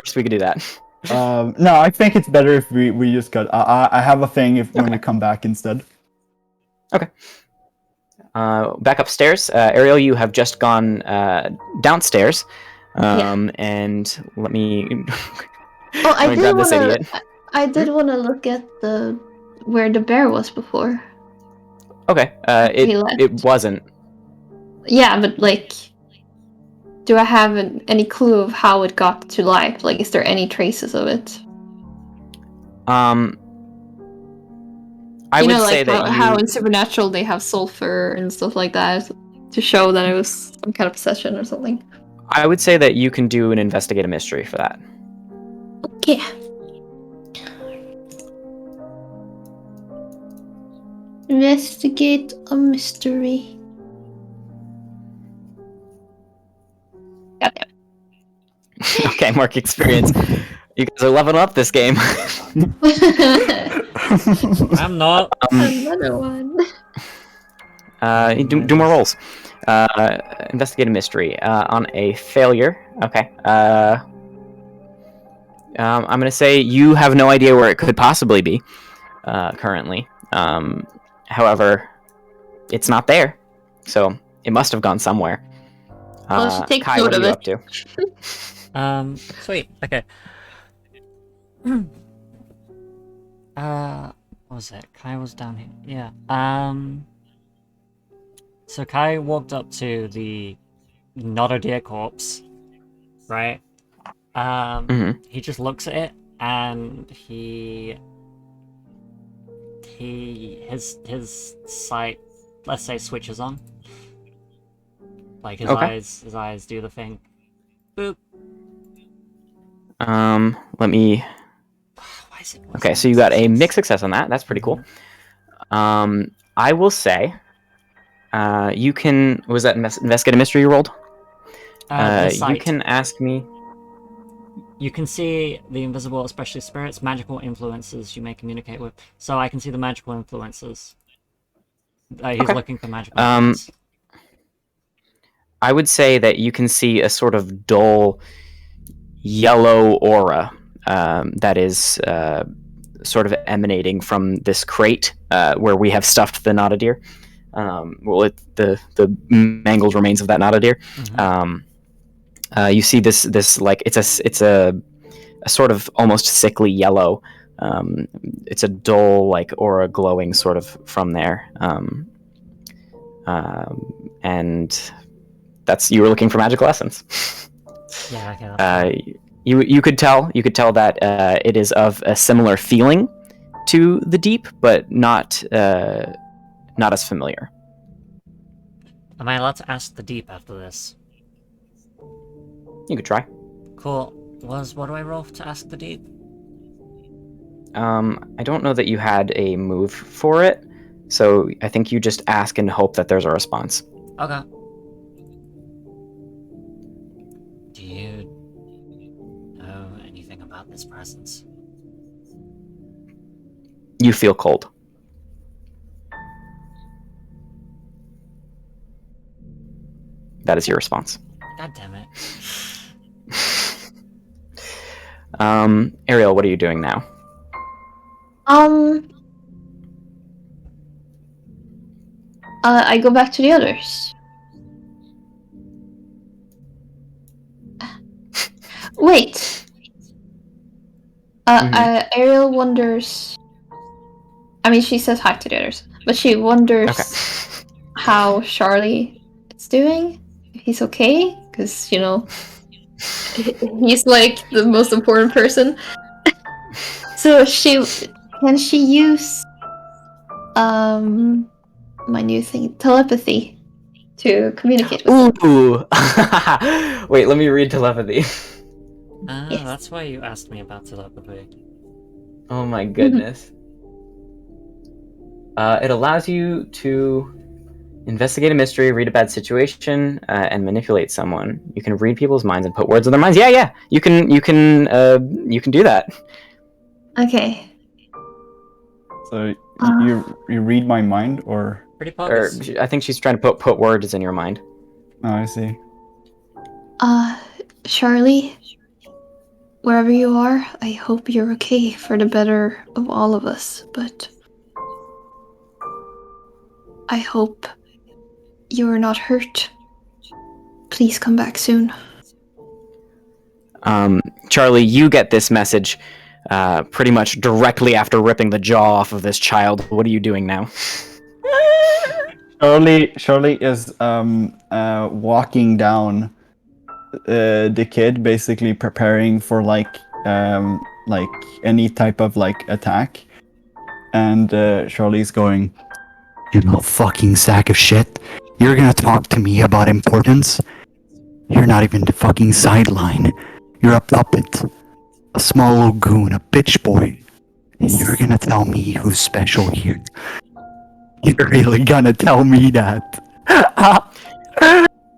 first, we could do that. No, I think it's better if we just cut. I have a thing if when we come back instead. Okay. Back upstairs. Ariel, you have just gone downstairs. And let me... Oh, let me grab this idiot. I did want to look at where the bear was before. Okay. It wasn't. Yeah, but like, do I have any clue of how it got to life? Like, is there any traces of it? I would like say that how in Supernatural they have sulfur and stuff like that to show that it was some kind of possession or something. I would say that you can do an investigate a mystery for that. Okay. Investigate a mystery. Goddamn. Okay, mark experience. You guys are leveling up this game. I'm not. Another one. Do more rolls. Investigate a mystery. On a failure. Okay. I'm going to say you have no idea where it could possibly be currently. However, it's not there. So it must have gone somewhere. Well, I should take Kai, note what are of you it. up to? Sweet. Okay. What was it? Kai was down here. Yeah. So Kai walked up to the not a deer corpse, right? He just looks at it and his sight, let's say, switches on. Like his eyes do the thing. Boop. Let me... Why is it... Okay, so you got a mixed success on that. That's pretty cool. I will say, you can... Was that investigate a mystery you rolled? You can ask me... You can see the invisible, especially spirits, magical influences you may communicate with. So I can see the magical influences. He's looking for magical influence. I would say that you can see a sort of dull yellow aura that is sort of emanating from this crate where we have stuffed the Not-a-Deer. The mangled remains of that Not-a-Deer. You see this like it's a sort of almost sickly yellow. It's a dull like aura glowing sort of from there. And that's, you were looking for magical essence. Yeah, okay. You could tell that it is of a similar feeling to the deep, but not as familiar. Am I allowed to ask the deep after this? You could try. Cool. What do I roll to ask the deep? I don't know that you had a move for it, so I think you just ask and hope that there's a response. Okay. Do you know anything about this presence? You feel cold. That is your response. God damn it. Ariel, what are you doing now? I go back to the others. Wait. Ariel wonders. I mean, she says hi to the others, but she wonders how Charlie is doing. If he's okay, because he's like the most important person. So can she use my new thing, telepathy, to communicate with them? Ooh. Wait, let me read telepathy. Yes. That's why you asked me about telepathy. Oh my goodness. It allows you to investigate a mystery, read a bad situation, and manipulate someone. You can read people's minds and put words in their minds. Yeah. You can do that. Okay. So you read my mind, or? Pretty Or much. I think she's trying to put words in your mind. Oh, I see. Charlie, wherever you are, I hope you're okay for the better of all of us, but I hope you're not hurt. Please come back soon. Charlie, you get this message pretty much directly after ripping the jaw off of this child. What are you doing now? Shirley is walking down the kid, basically preparing for like any type of like attack, and Shirley's going, "You little fucking sack of shit! You're gonna talk to me about importance? You're not even the fucking sideline. You're a puppet, a small little goon, a bitch boy, and you're gonna tell me who's special here? You're really gonna tell me that?"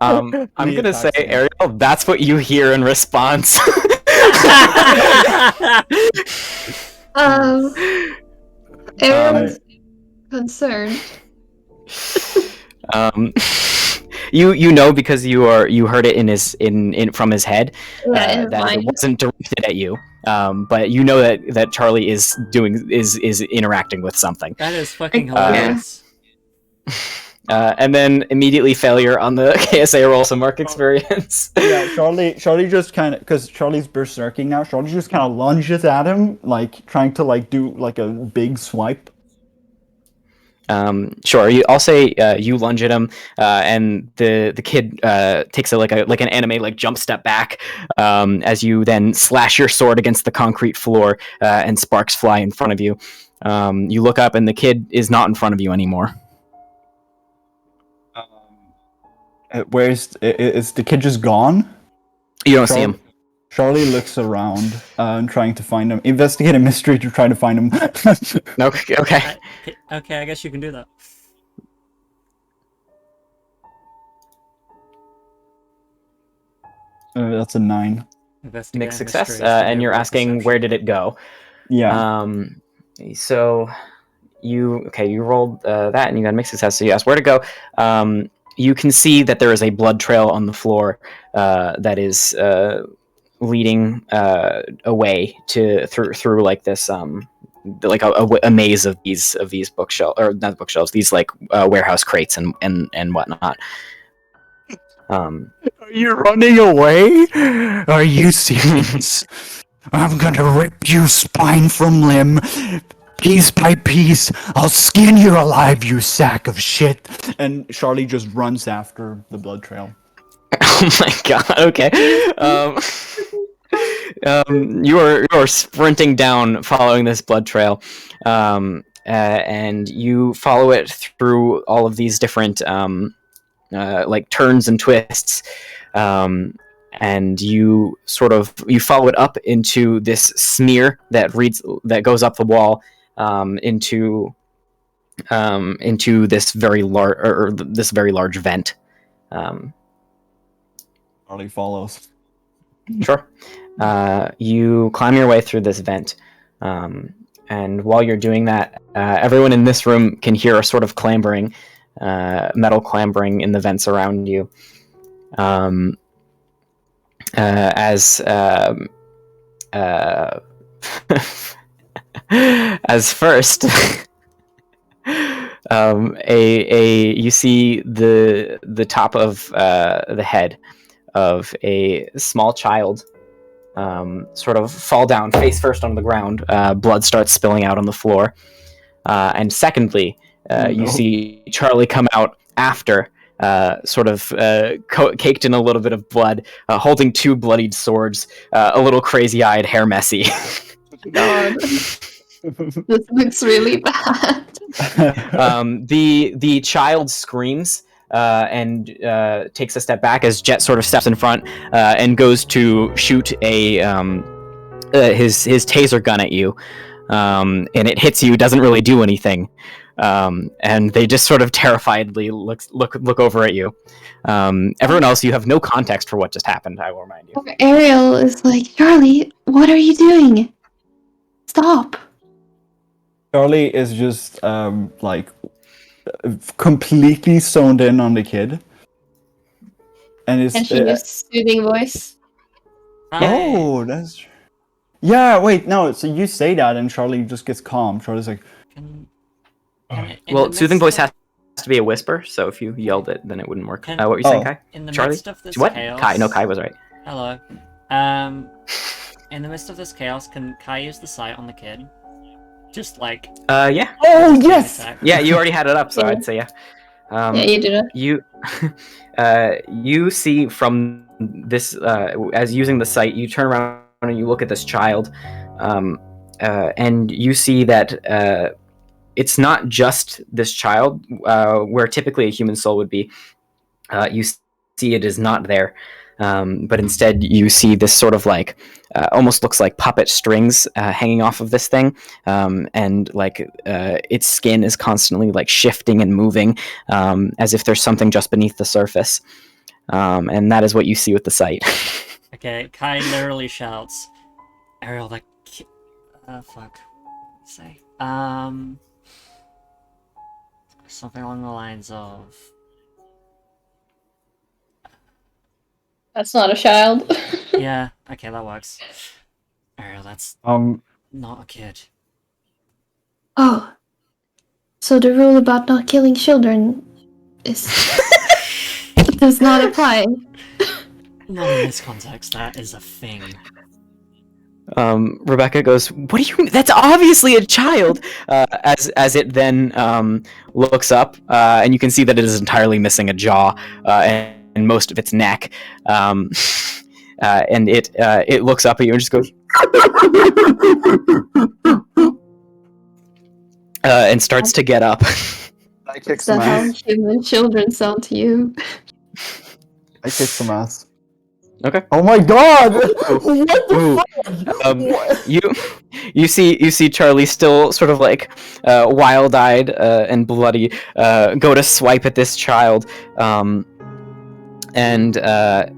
I'm gonna say, Ariel, that's what you hear in response. Ariel's concerned. You know, because you heard it in from his head, Yeah, that it wasn't directed at you. But you know that Charlie is interacting with something. That is fucking hilarious. And then immediately failure on the KSA roll, some mark experience. Yeah, Charlie just kind of, because Charlie's berserking now, Charlie just kind of lunges at him, like trying to like do like a big swipe. Sure. I'll say you lunge at him, and the kid takes like an anime like jump step back, as you then slash your sword against the concrete floor, and sparks fly in front of you. You look up, and the kid is not in front of you anymore. Is the kid just gone? You don't see him. Charlie looks around, trying to find him. Investigate a mystery to try to find him. Okay. Okay, I guess you can do that. That's a 9. Mixed success, and you're asking where did it go? Yeah. So you rolled that, and you got a mixed success. So you asked where to go. You can see that there is a blood trail on the floor that is leading away through like this like a maze of these bookshelves, or not bookshelves, these like warehouse crates and whatnot. Are you running away? Are you serious? I'm gonna rip you spine from limb, piece by piece. I'll skin you alive, you sack of shit. And Charlie just runs after the blood trail. Oh my god. Okay. You are sprinting down, following this blood trail, and you follow it through all of these different like turns and twists, and you follow it up into this smear that goes up the wall, into this very large vent. Charlie follows. Sure. You climb your way through this vent, and while you're doing that, everyone in this room can hear a sort of clambering, metal clambering in the vents around you. As first, you see the top of the head of a small child sort of fall down face first on the ground. Blood starts spilling out on the floor. And secondly, you see Charlie come out after, sort of caked in a little bit of blood, holding 2 bloodied swords, a little crazy-eyed, hair messy. God. This looks really bad. The child screams and takes a step back as Jet sort of steps in front and goes to shoot his taser gun at you, and it hits you. Doesn't really do anything, and they just sort of terrifiedly look over at you. Everyone else, you have no context for what just happened. I will remind you. Ariel is like, Charlie, what are you doing? Stop. Charlie is just like completely zoned in on the kid, and And she used soothing voice. oh, that's Yeah, wait, no. So you say that, and Charlie just gets calm. Charlie's like, Well, soothing voice has to be a whisper, so if you yelled it, then it wouldn't work. What were you saying, Kai? In the Charlie? midst of this What? chaos... Kai. No, Kai was right. Hello. In the midst of this chaos, can Kai use the sight on the kid? Just like... Yeah. oh yes. Yeah, you already had it up, so I'd say yeah. Yeah, you did it. You see from this, as using the sight, you turn around and you look at this child, and you see that it's not just this child, where typically a human soul would be. You see it is not there, but instead you see this sort of like, almost looks like puppet strings hanging off of this thing, and like its skin is constantly like shifting and moving, as if there's something just beneath the surface, and that is what you see with the sight. Okay, Kai literally shouts, Ariel, that kid... fuck. Say. Something along the lines of... That's not a child. Yeah, okay, that works. Ariel, that's not a kid. Oh. So the rule about not killing children is... does not apply. Not in this context, that is a thing. Rebecca goes, "What do you mean? That's obviously a child!" As it then looks up, and you can see that it is entirely missing a jaw and most of its neck. And it looks up at you and just goes, and starts to get up. I kick Is some that how ass. human children sound to you? I kick some ass. Okay. Oh my god! What the Ooh. fuck? What? You see Charlie still sort of like wild-eyed and bloody go to swipe at this child, and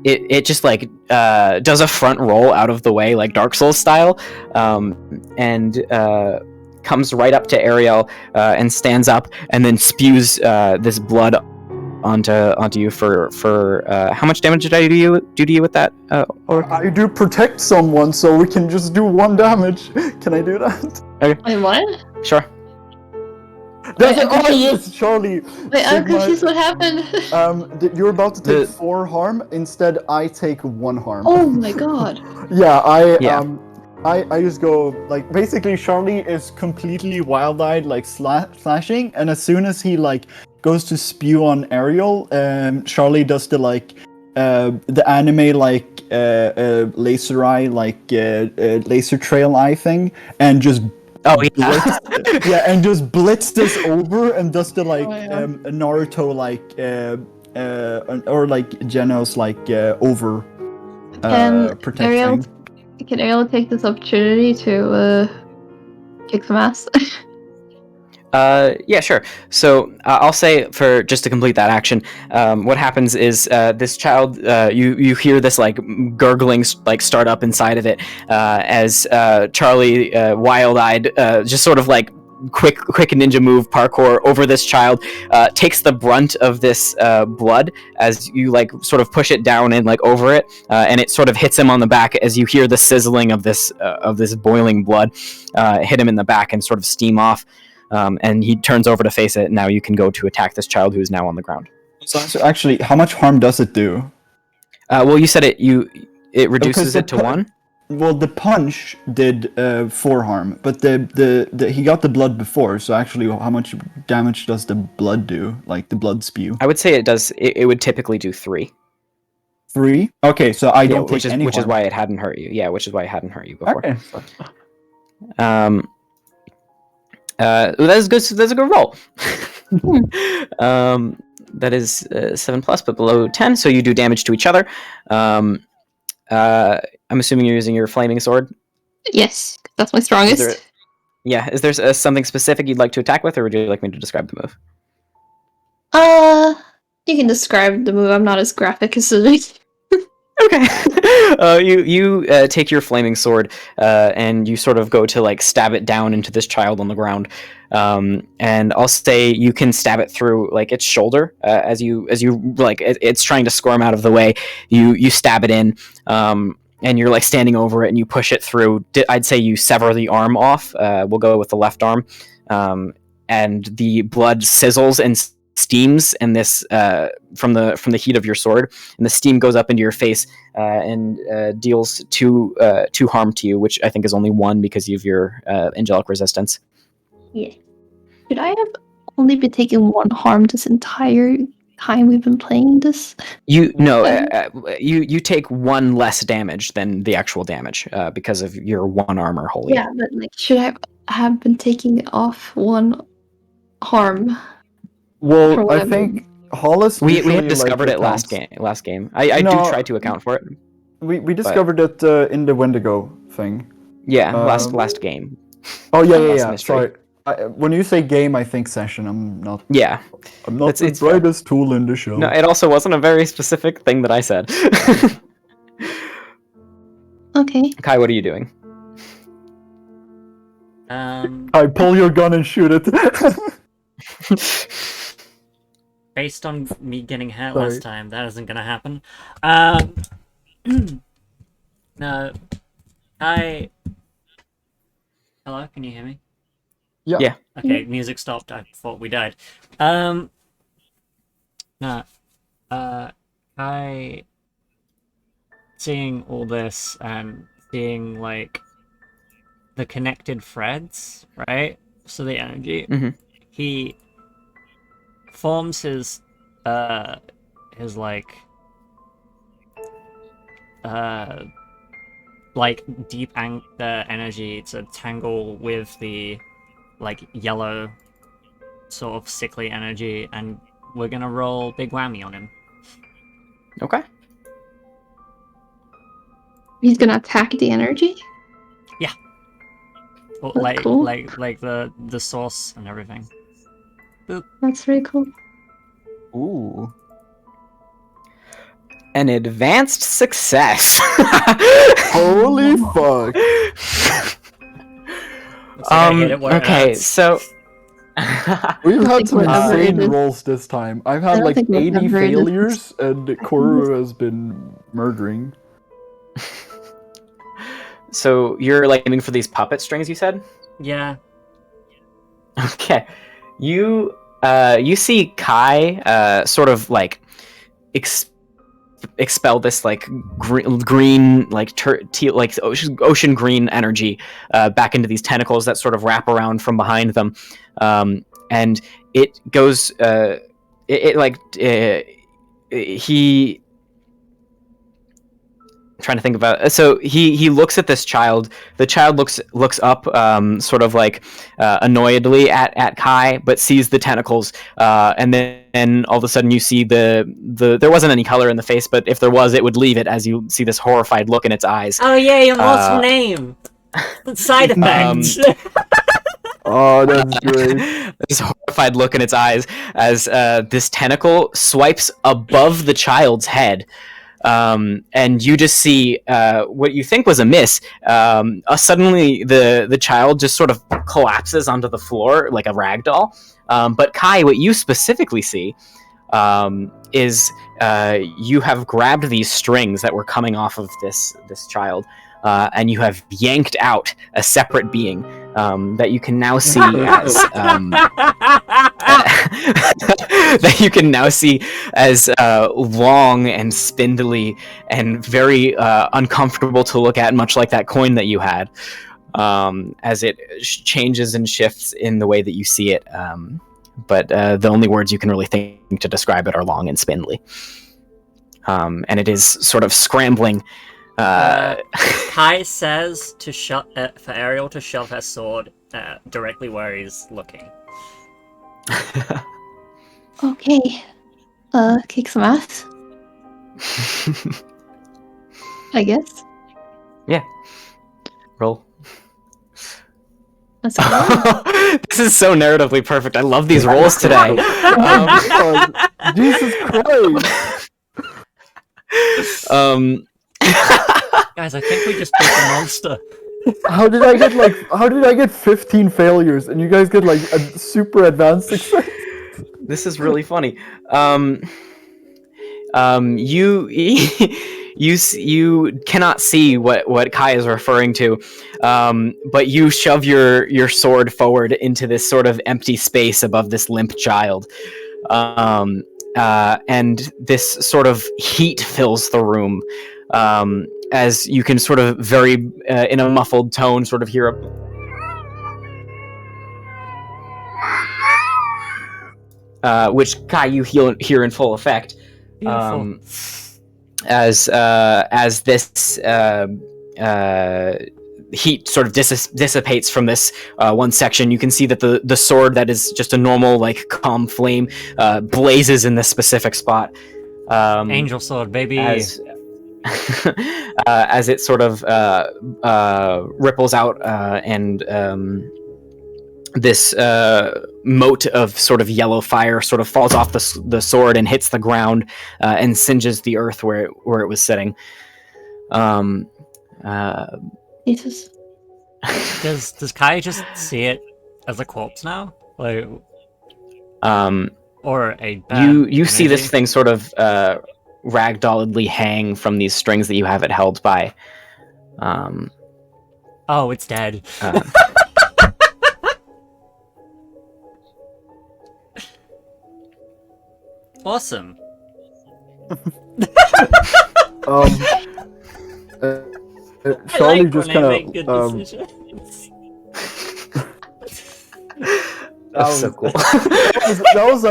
it just like does a front roll out of the way like Dark Souls style, and comes right up to Ariel and stands up and then spews this blood onto you for how much damage did I do to you with that? I do protect someone, so we can just do 1 damage. Can I do that? Wait, what? Sure. That's I'm oh confused. yes, Charlie. Wait, I'm confused what happened. You're about to take 4 harm. Instead, I take 1 harm. Oh my god. Yeah, Yeah. I just go like basically Charlie is completely wild-eyed, like slashing, and as soon as he like goes to spew on Ariel, Charlie does the like the anime like laser eye like laser trail eye thing, and just and just blitzes over and does the like Naruto like or like Genos like over protecting. Can Ariel take this opportunity to kick some ass? Yeah, sure. So I'll say, for just to complete that action, what happens is this child, you hear this like gurgling like start up inside of it, as Charlie, wild-eyed, just sort of like quick ninja move parkour over this child, takes the brunt of this blood as you like sort of push it down and like over it, and it sort of hits him on the back as you hear the sizzling of this boiling blood hit him in the back and sort of steam off. And he turns over to face it. Now you can go to attack this child who is now on the ground. So actually, how much harm does it do? Well, you said it reduces it to 1. Well, the punch did 4 harm, but the he got the blood before. So actually, how much damage does the blood do? Like the blood spew? I would say it does. It would typically do 3. 3? Okay, so I don't take any which is harm. why it hadn't hurt you. Yeah, which is why it hadn't hurt you before. Okay. That's good. That's a good roll. That is 7 plus, but below 10, so you do damage to each other. I'm assuming you're using your flaming sword. Yes, that's my strongest. Is there something specific you'd like to attack with, or would you like me to describe the move? You can describe the move. I'm not as graphic as it. Okay. You take your flaming sword and you sort of go to like stab it down into this child on the ground, and I'll say you can stab it through like its shoulder as you like it's trying to squirm out of the way. You stab it in, and you're like standing over it and you push it through. I'd say you sever the arm off. We'll go with the left arm, and the blood sizzles and steams, and this from the heat of your sword, and the steam goes up into your face and deals two harm to you, which I think is only 1 because of your angelic resistance. Yeah. Should I have only been taking 1 harm this entire time we've been playing this? You take 1 less damage than the actual damage because of your 1 armor holy. Yeah, but like, should I have been taking off 1 harm? Well, I think Hollis. We had discovered it last game. I do try to account for it. We discovered it in the Wendigo thing. Yeah, last game. Oh yeah. Sorry. When you say game, I think session. I'm not. Yeah. I'm not the brightest tool in the show. No, it also wasn't a very specific thing that I said. Okay. Kai, what are you doing? I pull your gun and shoot it. Based on me getting hurt Sorry. last time, that isn't gonna happen. No. Hello, can you hear me? Yeah. Okay, music stopped. I thought we died. No. I seeing all this and seeing like the connected threads, right? So the energy. Mm-hmm. He forms his deep energy to tangle with the like yellow sort of sickly energy, and we're gonna roll big whammy on him. Okay. He's gonna attack the energy? Yeah. Or, That's like cool. like the source and everything. Boop. That's very cool. Ooh. An advanced success. Holy fuck. Looks like I hit it where it Okay, hurts. so We've had some whatever it insane is. rolls this time. I've I had don't like think 80 whatever it is. failures, and Koru has been murdering. so you're like aiming for these puppet strings, you said? Yeah. Okay. You see Kai sort of like expel this like green like like ocean green energy back into these tentacles that sort of wrap around from behind them, and it goes he trying to think about. So he looks at this child. The child looks up, sort of like annoyedly at Kai, but sees the tentacles, and then all of a sudden you see the there wasn't any color in the face, but if there was, it would leave it as you see this horrified look in its eyes. Oh yeah, your lost name. The side effects. Oh, that's great. This horrified look in its eyes as this tentacle swipes above the child's head. And you just see what you think was a miss. Suddenly, the child just sort of collapses onto the floor like a rag doll. But Kai, what you specifically see is you have grabbed these strings that were coming off of this child, and you have yanked out a separate being that you can now see as that you can now see as long and spindly and very uncomfortable to look at, much like that coin that you had, as it changes and shifts in the way that you see it. But the only words you can really think to describe it are long and spindly. And it is sort of scrambling. Kai says to for Ariel to shove her sword directly where he's looking. Okay. Kick some ass, I guess. Yeah. Roll. Let's go. This is so narratively perfect. I love these rolls today. Jesus Christ. Guys, I think we just beat the monster. How did I get 15 failures and you guys get like a super advanced success? This is really funny. you cannot see what Kai is referring to, but you shove your sword forward into this sort of empty space above this limp child, and this sort of heat fills the room, as you can sort of very in a muffled tone sort of hear which Kai you hear in full effect. As this heat sort of dissipates from this one section, you can see that the sword that is just a normal like calm flame blazes in this specific spot. Angel sword, baby. As it sort of ripples out and this mote of sort of yellow fire sort of falls off the sword and hits the ground and singes the earth where it was sitting. Jesus. Does Kai just see it as a corpse now? Like, or a bad you see this energy? thing sort of ragdolledly hang from these strings that you have it held by. Oh, it's dead. Awesome. Charlie like just when I kind make good of decisions. That's so cool. that was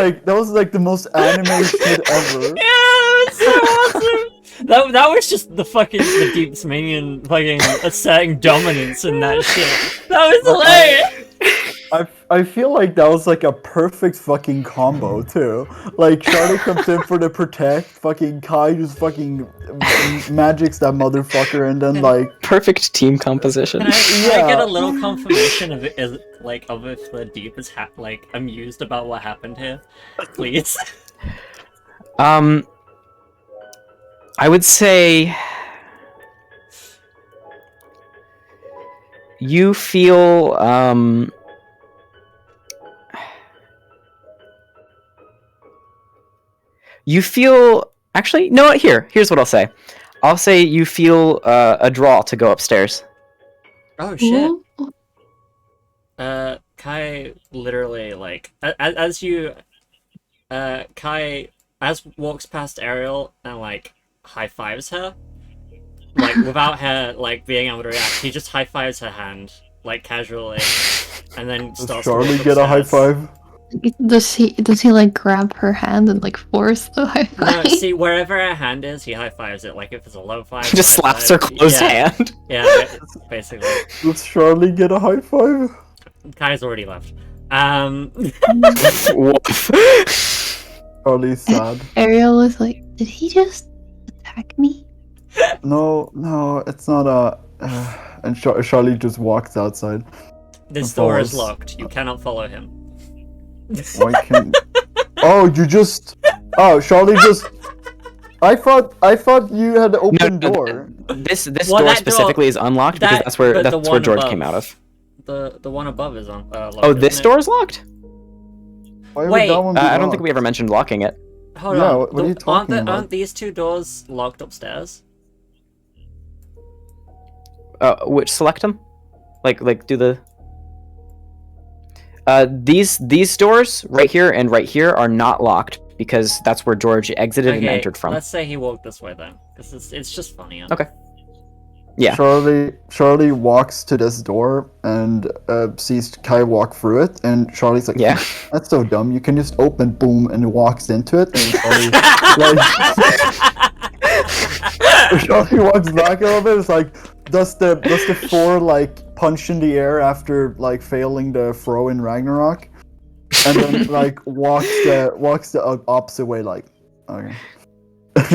like the most anime shit ever. Yeah, it's so awesome. That was just the deepest minion fucking asserting dominance in that shit. That was hilarious. I feel like that was like a perfect fucking combo too. Like Charlie comes in for the protect, fucking Kai just fucking magics that motherfucker, and then like Perfect team composition. Can I get a little confirmation of it, if the deep is like amused about what happened here, please? I would say you feel actually, no, here's what I'll say. I'll say you feel a draw to go upstairs. Oh shit. Ooh. Kai literally like as you Kai walks past Ariel and like high fives her, like without her like being able to react. He just high fives her hand like casually, and then does starts. Charlie to get a high upstairs. five? Does he like grab her hand and like force the high No, five? see, wherever her hand is, he high fives it. Like if it's a low five, Just high slaps her five. closed Yeah, hand. yeah, basically. Does Charlie get a high five? Kai's already left. Woof. Charlie's sad. Ariel was like, did he just attack me? No, it's not a. And Charlie just walks outside. This And door is follows. locked. You cannot follow him. Why can't? Oh, you just. Oh, Charlie just. I thought you had an open door. This Well, door that specifically is unlocked because that's where but the one George above. came out of. The one above is on. Locked, Oh, this isn't it? door is locked? Why would Wait, that one be I don't think locked? we ever mentioned locking it. Hold Yeah, on. what are you talking about? Aren't these two doors locked upstairs? Which select them? Like do the. These doors right here and right here are not locked because that's where George exited and entered from. Let's say he walked this way then, because it's just funnier. Okay. Yeah. Charlie walks to this door and sees Kai walk through it, and Charlie's like, Yeah. "That's so dumb. You can just open, boom," and walks into it. And Charlie walks back a little bit. It's like, does the Thor like punch in the air after like failing the throw in Ragnarok, and then like walks the opposite way, like, okay.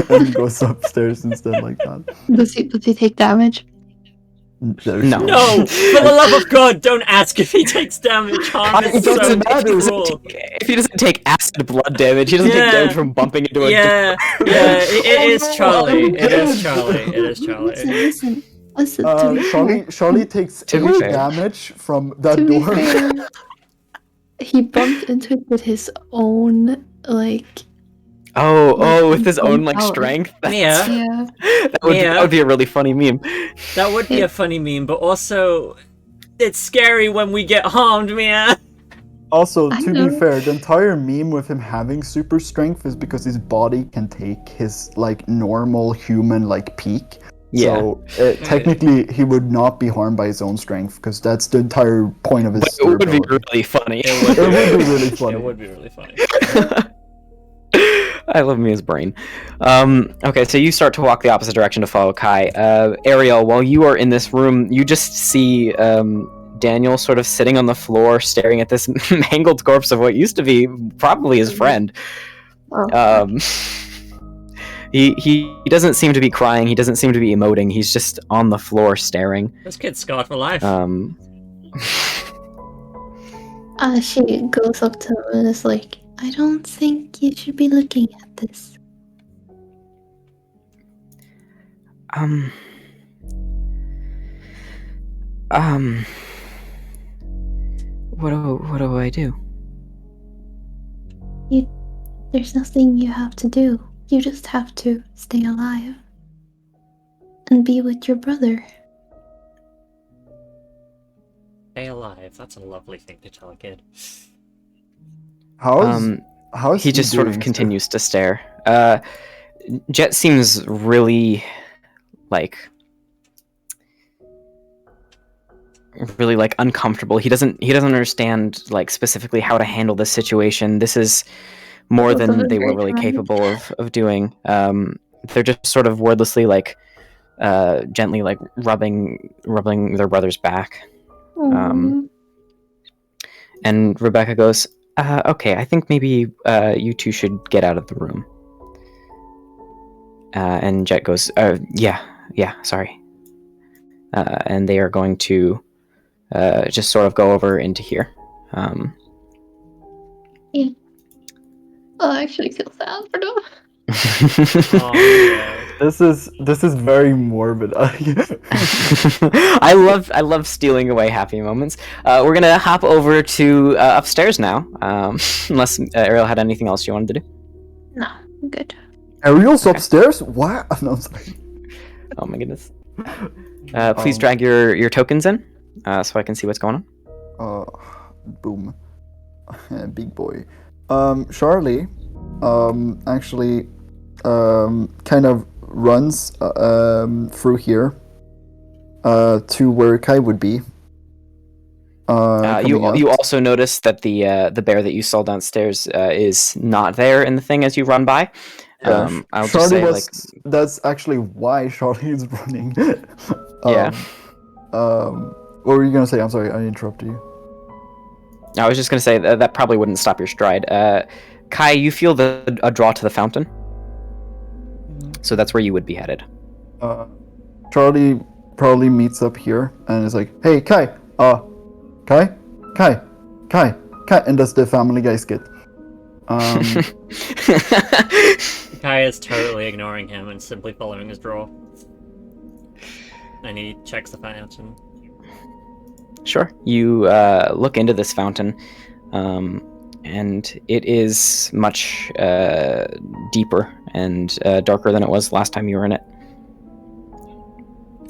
And he goes upstairs instead like that. Does he take damage? There's No. No, for the love of God, don't ask if he takes damage. Harm is It doesn't so matter. cruel. If he doesn't take acid blood damage, he doesn't Yeah. take damage from bumping into a Yeah, it is no, Charlie. I'm It is dead. Charlie. It is Charlie. Listen. To be fair, Charlie takes To be 8 fair. damage from that to be door. fair, he bumped into it with his own like With his own like power. strength. Yeah. Yeah. That would be a really funny meme. That would be a funny meme, but also it's scary when we get harmed, Mia. Also, I to know. be fair, the entire meme with him having super strength is because his body can take his like normal human like peak. Yeah. So technically, he would not be harmed by his own strength because that's the entire point of his. But it would be durability. really funny. It would It would be really funny. It would be really funny. I love Mia's brain. Okay, so you start to walk the opposite direction to follow Kai. Ariel, while you are in this room, you just see Daniel sort of sitting on the floor staring at this mangled corpse of what used to be probably his friend. Oh. He doesn't seem to be crying, he doesn't seem to be emoting, he's just on the floor staring. This kid's scarred for life. She goes up to him and is like, I don't think you should be looking at this. What do I do? There's nothing you have to do. You just have to stay alive. And be with your brother. Stay alive. That's a lovely thing to tell a kid. How's He just sort of doing, continues to stare. Jet seems really like uncomfortable. He doesn't understand like specifically how to handle this situation. This is more Both of than them they were very really traumatic. capable of doing. They're just sort of wordlessly like gently like rubbing their brother's back. Aw. And Rebecca goes, okay, I think maybe you two should get out of the room. And Jet goes, yeah, sorry. And they are going to just sort of go over into here. I actually feel sad for them. Oh, yeah. This is very morbid. I love stealing away happy moments. We're gonna hop over to upstairs now, unless Ariel had anything else you wanted to do. No, I'm good. Ariel's upstairs? What? No, I'm sorry. Oh my goodness. Please drag your tokens in, so I can see what's going on. Boom. Big boy. Charlie, actually, kind of runs through here, to where Kai would be. You also notice that the bear that you saw downstairs is not there in the thing as you run by. I'll just say that's actually why Charlie is running. Yeah. What were you gonna say? I'm sorry, I interrupted you. I was just going to say that probably wouldn't stop your stride. Kai, you feel a draw to the fountain, so that's where you would be headed. Charlie probably meets up here and is like, "Hey, Kai, Kai, and does the Family Guy skit. Kai is totally ignoring him and simply following his draw. And he checks the fountain. Sure. You look into this fountain, and it is much deeper and darker than it was last time you were in it.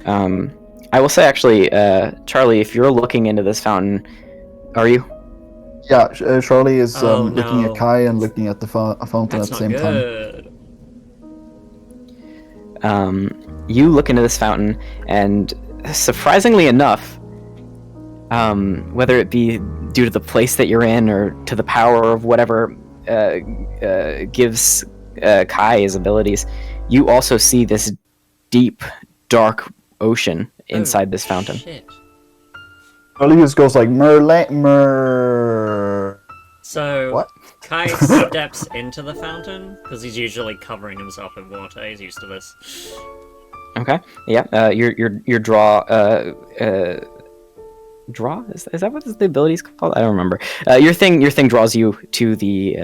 I will say, actually, Charlie, if you're looking into this fountain, are you? Yeah, Charlie is looking no. at Kai and looking at the fountain That's at the same time. You look into this fountain, and surprisingly enough, whether it be due to the place that you're in or to the power of whatever gives Kai his abilities, you also see this deep, dark ocean inside this fountain. Shit. Charlie just goes like, mer. So, What? Kai steps into the fountain, because he's usually covering himself in water, he's used to this. Okay. Yeah. Your draw. Draw is that what the ability is called? I don't remember. Your thing draws you to the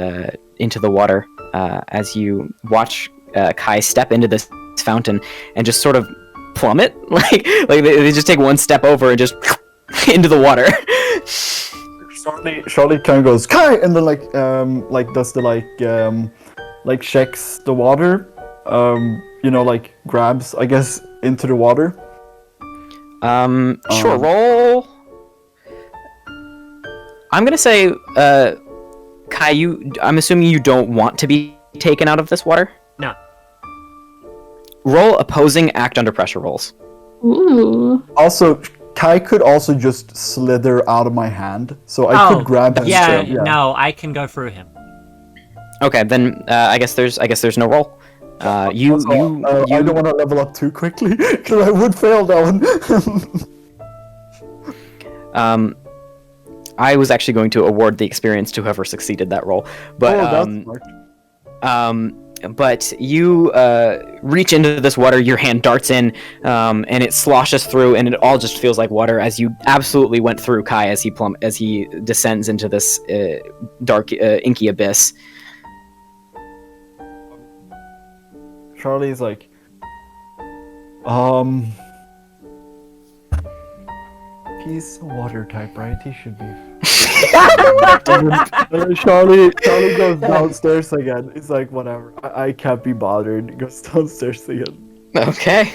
into the water as you watch Kai step into this fountain and just sort of plummet. like they just take one step over and just into the water. Charlie kind of goes Kai, and then like does the like checks the water. Like grabs, I guess, into the water. Sure. Roll. I'm gonna say, Kai, I'm assuming you don't want to be taken out of this water? No. Roll opposing act under pressure rolls. Ooh. Also, Kai could also just slither out of my hand, so I could grab him. Yeah, still, no, I can go through him. Okay, then I guess there's no roll. I don't want to level up too quickly because I would fail that one. I was actually going to award the experience to whoever succeeded that roll, but but you reach into this water, your hand darts in, and it sloshes through, and it all just feels like water as you absolutely went through Kai as he descends into this dark, inky abyss. Charlie's like, he's a water type, right? He should be. Charlie goes downstairs again. He's like, whatever. I can't be bothered. He goes downstairs again. Okay.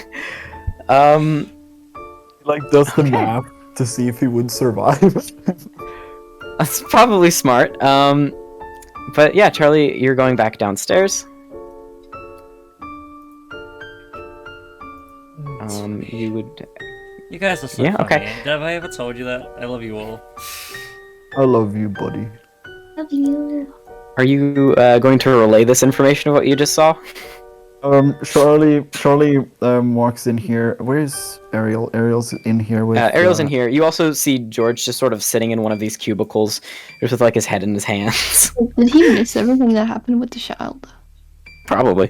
Like does the math to see if he would survive. That's probably smart. But yeah, Charlie, you're going back downstairs. You would. You guys are so Yeah, funny. okay. Have I ever told you that? I love you all. I love you, buddy. Love you. Are you going to relay this information of what you just saw? Charlie walks in here. Where's Ariel? Ariel's in here with. Ariel's in here. You also see George just sort of sitting in one of these cubicles, just with like his head in his hands. Did he miss everything that happened with the child? Probably.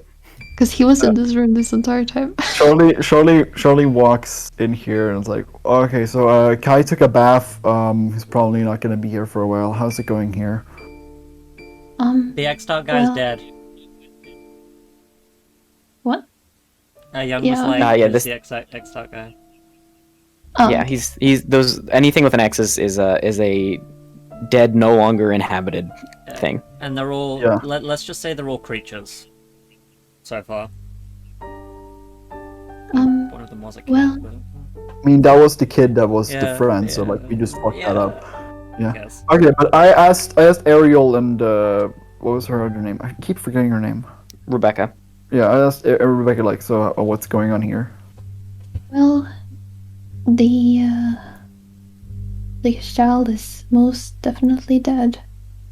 Because he was in this room this entire time. Charlie walks in here and is like, okay, so Kai took a bath. He's probably not gonna be here for a while. How's it going here? The X-Dot guy's dead. What? Young Yeah. was this- the X-Dot guy. Oh, Yeah, he's those anything with an X is a dead, no longer inhabited thing. And they're all. Yeah. Let's just say they're all creatures. So far. One of them was a kid. well- but- I mean, that was the kid that was the Yeah, friend, so yeah. like we just fucked that up. Yeah. Yes. Okay, but I asked Ariel and what was her other name? I keep forgetting her name. Rebecca. Yeah, I asked Rebecca like, so what's going on here? well, the child is most definitely dead,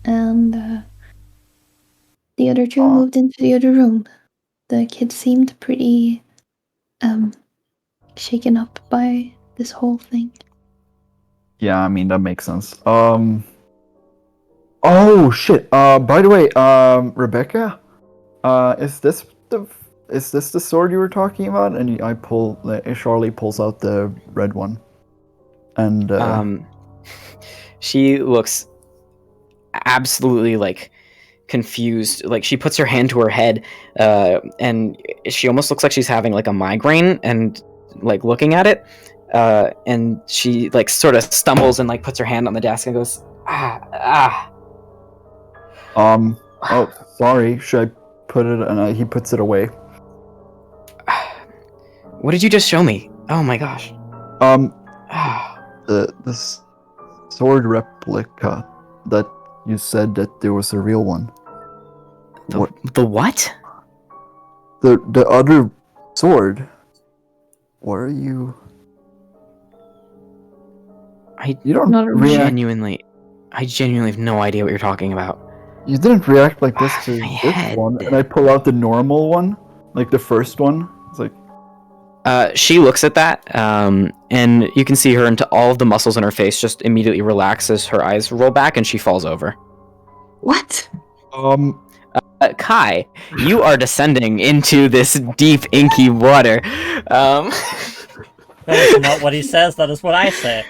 and the other two moved into the other room. The kid seemed pretty shaken up by this whole thing. Yeah, I mean that makes sense. Oh shit. By the way, Rebecca, is this the sword you were talking about? And Charlie pulls out the red one, and She looks absolutely like confused. Like she puts her hand to her head, and she almost looks like she's having like a migraine, and like looking at it, and she like sort of stumbles and like puts her hand on the desk and goes, oh, sorry. Should I put it? And he puts it away. What did you just show me? Oh my gosh. This sword replica that you said that there was a real one. The what? The other sword. What are you? You don't Not a react. genuinely have no idea what you're talking about. You didn't react like this to My this head. one, and I pull out the normal one, like the first one. It's like, She looks at that, and you can see her into all of the muscles in her face just immediately relax as her eyes roll back and she falls over. What? Kai, you are descending into this deep, inky water. That is not what he says, that is what I say.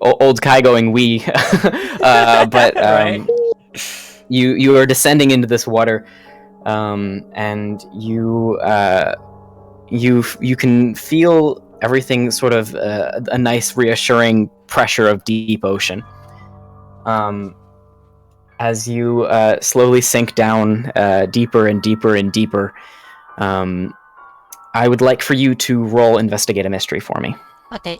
Old Kai going wee. But Right. you are descending into this water, and you can feel everything sort of a nice reassuring pressure of deep ocean. As you slowly sink down deeper and deeper and deeper, I would like for you to roll Investigate a Mystery for me. Okay.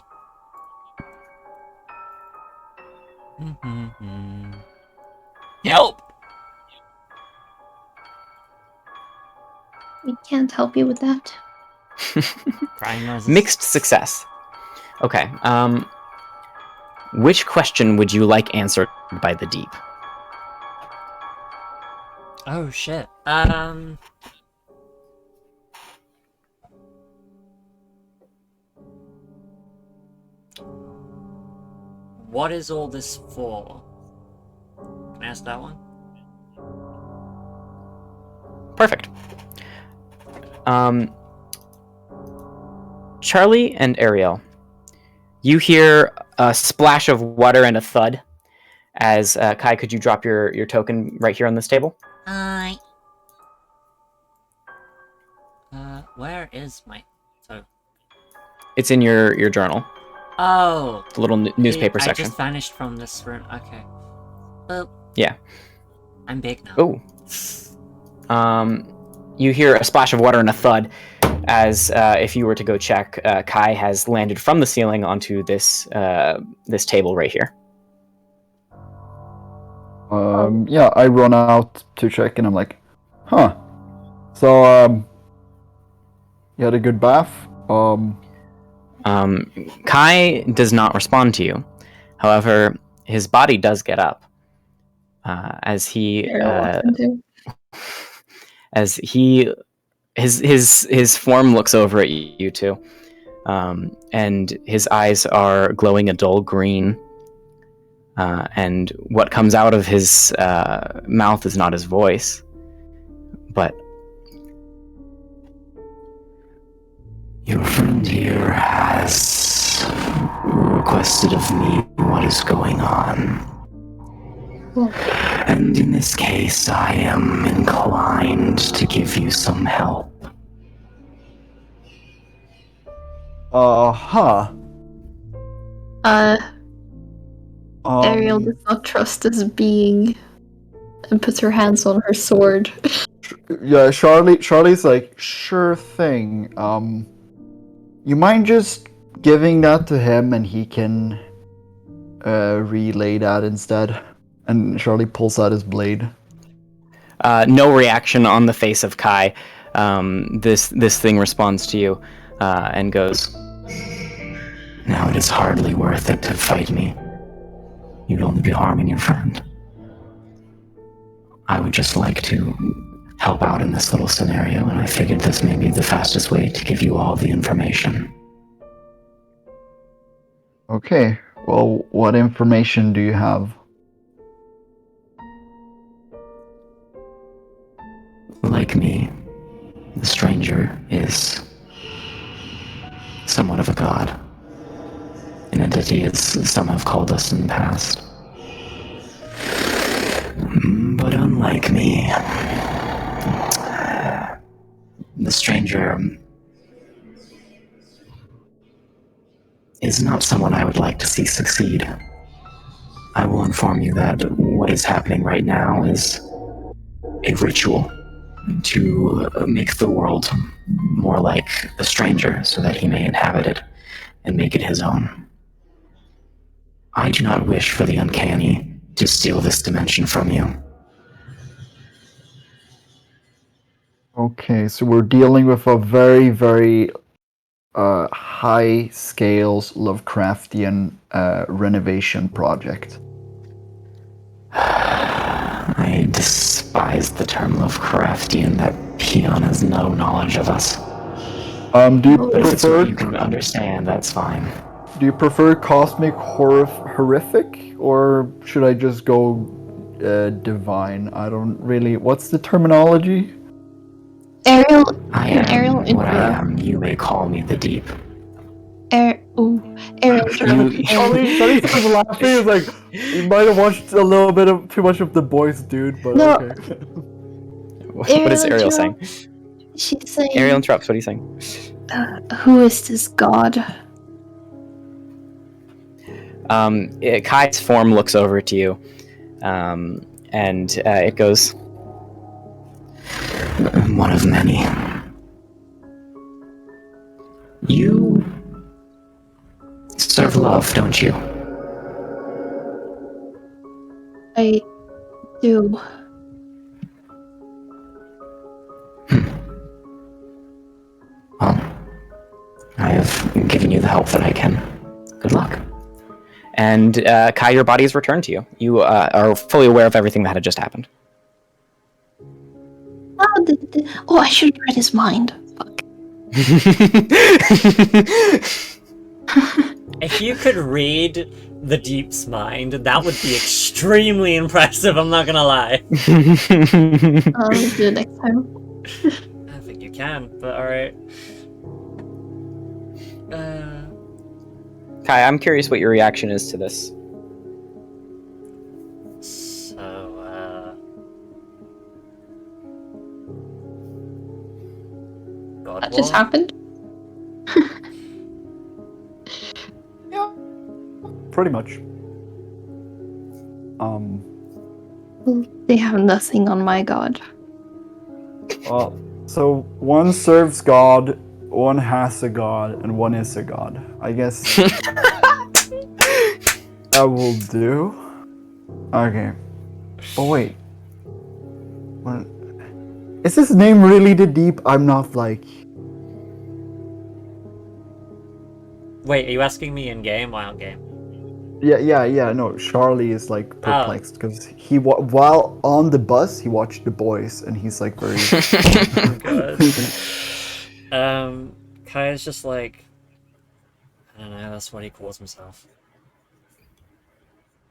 Help! We can't help you with that. Crying noises. Mixed success. Okay. Which question would you like answered by the deep? Oh shit. What is all this for? Can I ask that one? Perfect. Charlie and Ariel, you hear a splash of water and a thud. As Kai, could you drop your token right here on this table? Where is my... It's in your journal. Oh! The little newspaper I section. just vanished from this room. Okay. Well... Yeah. I'm big now. Oh. You hear a splash of water and a thud, as if you were to go check, Kai has landed from the ceiling onto this this table right here. Yeah, I run out to check, and I'm like, huh. So, you had a good bath? Kai does not respond to you. However, his body does get up as he his form looks over at you two, and his eyes are glowing a dull green. And what comes out of his mouth is not his voice, but your friend here has requested of me what is going on. And in this case, I am inclined to give you some help. Ariel does not trust this being and puts her hands on her sword. Yeah, Charlie's like, sure thing. You mind just giving that to him and he can relay that instead? And Charlie pulls out his blade. No reaction on the face of Kai. This thing responds to you and goes, Now it is hardly worth it to fight me. You'd only be harming your friend. I would just like to help out in this little scenario, and I figured this may be the fastest way to give you all the information. Okay, well, what information do you have? Like me, the stranger is somewhat of a god. An entity, as some have called us in the past. But unlike me, the stranger is not someone I would like to see succeed. I will inform you that what is happening right now is a ritual to make the world more like the stranger so that he may inhabit it and make it his own. I do not wish for the uncanny to steal this dimension from you. Okay, so we're dealing with a very, very high scales Lovecraftian renovation project. I despise the term Lovecraftian. That peon has no knowledge of us. Do you But if it's prefer? what you can understand, that's fine. Do you prefer cosmic horrific, or should I just go divine? I don't really. What's the terminology? Ariel, I can am Ariel what I interrupt? am. You may call me the Deep. Ariel, Charlie's kind of laughing. It's like you might have watched a little bit of too much of The Boys, dude. But No. okay. what is Ariel saying? she's saying, Ariel interrupts. What are you saying? who is this god? Kai's form looks over to you, And it goes, One of many. You serve love, don't you? I do. Well, I have given you the help that I can. Good luck. and Kai, your body is returned to you. You are fully aware of everything that had just happened. Oh, I should read his mind. Fuck. If you could read the Deep's mind, that would be extremely impressive, I'm not gonna lie. I'll do it next time. I think you can, but alright. Kai, I'm curious what your reaction is to this. God, That just what? happened. Pretty much. They have nothing on my god. Well, so one serves God, one has a god, and one is a god. I guess that will do. Okay. Oh wait. What? Is his name really the Deep? I'm not like. Wait, are you asking me in game or out game? Yeah. No, Charlie is like perplexed because he while on the bus he watched The Boys and he's like very. God. Kaya's just like, I don't know. That's what he calls himself.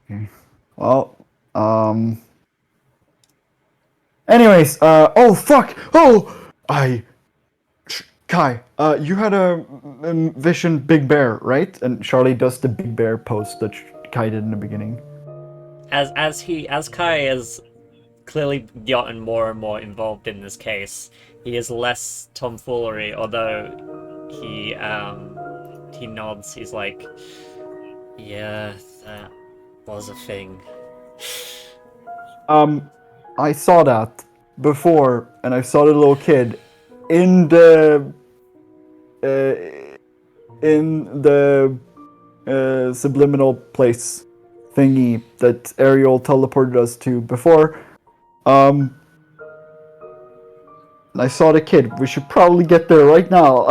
Okay. Well, anyways, oh fuck! Oh, Kai, you had a vision Big Bear, right? And Charlie does the Big Bear post that Kai did in the beginning. As Kai has clearly gotten more and more involved in this case, he is less tomfoolery. Although he nods. He's like, yeah, that was a thing. I saw that before, and I saw the little kid in the subliminal place thingy that Ariel teleported us to before. And I saw the kid. We should probably get there right now.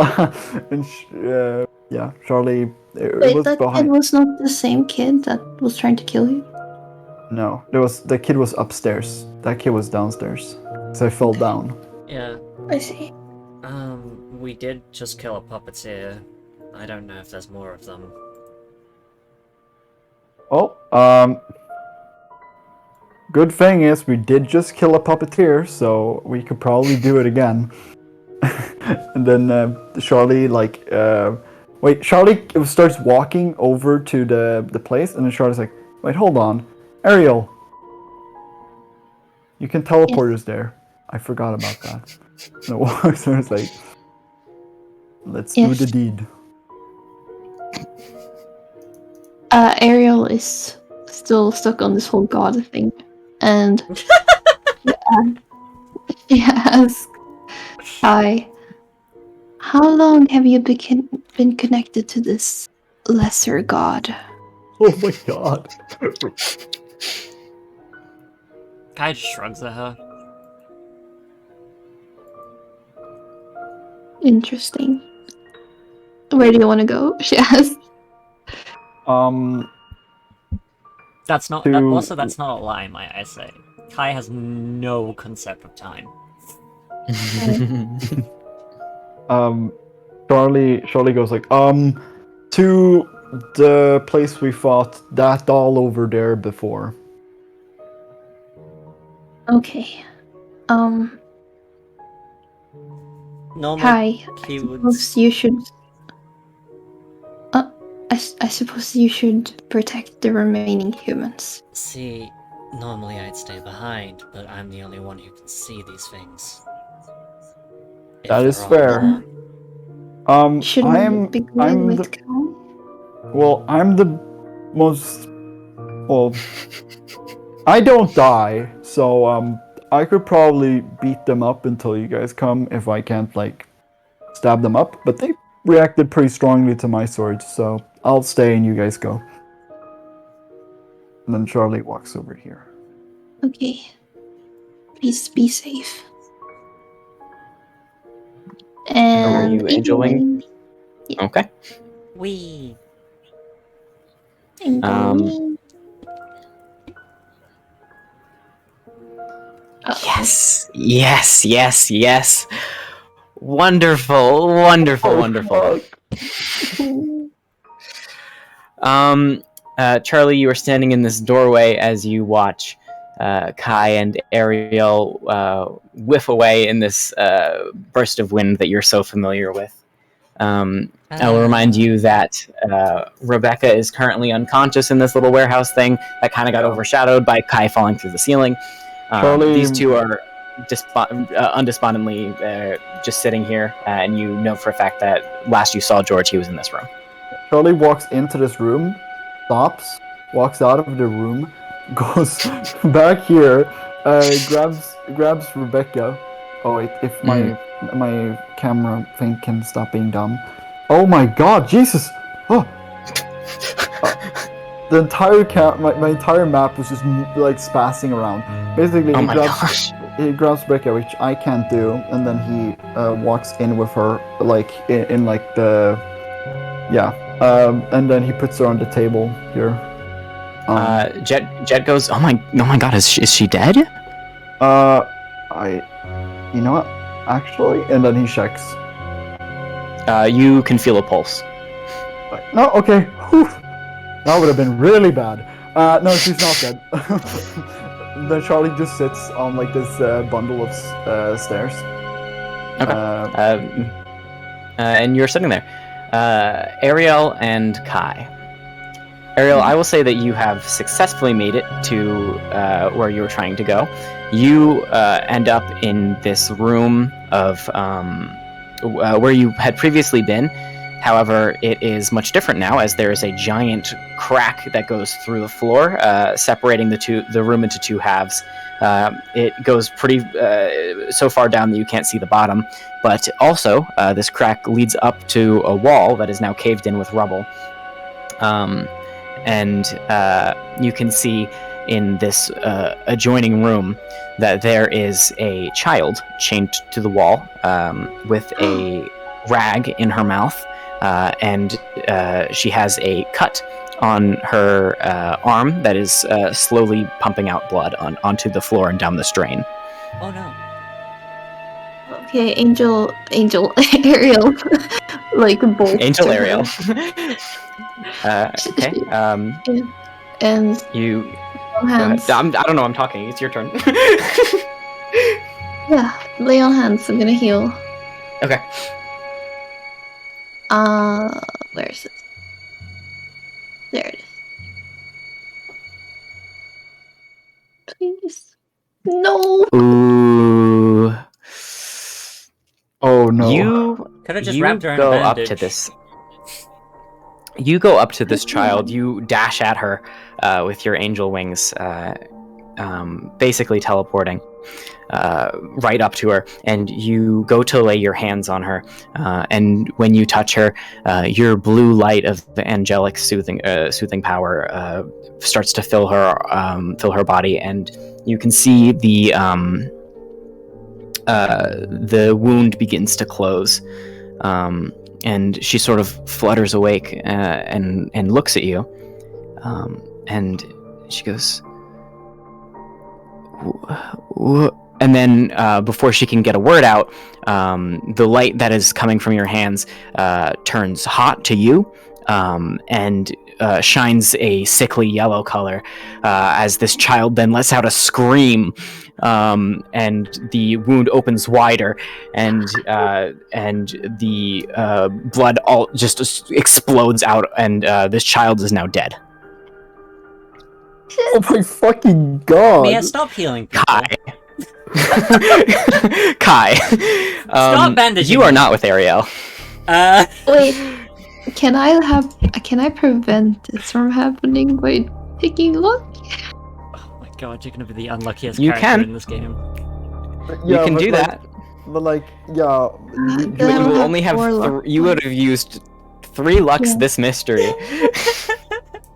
And yeah, Charlie Wait, was that behind. kid was not the same kid that was trying to kill you? No, the kid was upstairs. That kid was downstairs. So I fell down. Yeah. I see. We did just kill a puppeteer. I don't know if there's more of them. Oh, good thing is we did just kill a puppeteer, so we could probably do it again. And then Charlie Charlie starts walking over to the place, and then Charlie's like, wait, hold on, Ariel, you can teleport us there. I forgot about that. And it walks, and it's like, let's do the deed. Ariel is still stuck on this whole god thing, and she asks Kai, how long have you been connected to this lesser god? Oh my god. Kai just shrugs at her. Interesting. Where do you want to go? She asks. That's not that's not a lie, might I say. Kai has no concept of time. Charlie goes like, to the place we fought that all over there before. Okay. Normally, Kai, he would. I suppose you should protect the remaining humans. See, normally I'd stay behind, but I'm the only one who can see these things. That is fair. Shouldn't we be going with Kai? Well, I'm the most. Well, I don't die, so I could probably beat them up until you guys come if I can't like stab them up. But they reacted pretty strongly to my sword, so I'll stay and you guys go. And then Charlie walks over here. Okay. Please be safe. And you Angel Wing? Okay. Wee. Yes, yes, yes, yes. Wonderful, wonderful, wonderful. Charlie, you are standing in this doorway as you watch Kai and Ariel whiff away in this burst of wind that you're so familiar with. I will remind you that Rebecca is currently unconscious in this little warehouse thing that kind of got overshadowed by Kai falling through the ceiling. These two are undespondently just sitting here, and you know for a fact that last you saw George, he was in this room. Charlie walks into this room, stops, walks out of the room, goes back here, grabs Rebecca. Oh wait, if my camera thing can stop being dumb. Oh my God, Jesus! Oh. The entire my entire map was just like spazzing around. Basically, he grabs Rebecca, which I can't do, and then he walks in with her, like in like the and then he puts her on the table here. Jet goes, oh my God, is she dead? You know what? Actually, and then he checks. You can feel a pulse. No, okay. Whew. That would have been really bad. No, she's not dead. Then Charlie just sits on like this bundle of stairs. Okay. And you're sitting there. Ariel and Kai. Ariel, I will say that you have successfully made it to where you were trying to go. You end up in this room of where you had previously been. However, it is much different now, as there is a giant crack that goes through the floor, separating the room into two halves. It goes pretty so far down that you can't see the bottom, but also this crack leads up to a wall that is now caved in with rubble. And you can see in this adjoining room that there is a child chained to the wall with a rag in her mouth. And she has a cut on her arm that is slowly pumping out blood onto the floor and down this drain. Oh no. Okay, Angel, Ariel, like both. Angel Ariel. Okay. And you. hands. I don't know. I'm talking. It's your turn. Yeah, lay on hands. I'm gonna heal. Okay. Where is it? There it is. Please. No. Ooh. Oh no. You could have just wrapped her in a go bandage. up to this. You go up to this child. You dash at her with your angel wings, basically teleporting right up to her, and you go to lay your hands on her. And when you touch her, your blue light of the angelic soothing power starts to fill her body, and you can see the wound begins to close. And she sort of flutters awake and looks at you, and she goes, and then before she can get a word out, the light that is coming from your hands turns hot to you, and shines a sickly yellow color as this child then lets out a scream, and the wound opens wider, and the blood all just explodes out, and this child is now dead. Oh my fucking God! Mia, stop healing people. Kai. Stop bandaging. You are not with Ariel. Wait. Can I prevent this from happening by taking luck? Oh my God, you're gonna be the unluckiest You character can. in this game. You can but, do like, that, But like, yeah, Then but I you don't will have only have 4 luck you would points. have used 3 lucks Yeah. this mystery.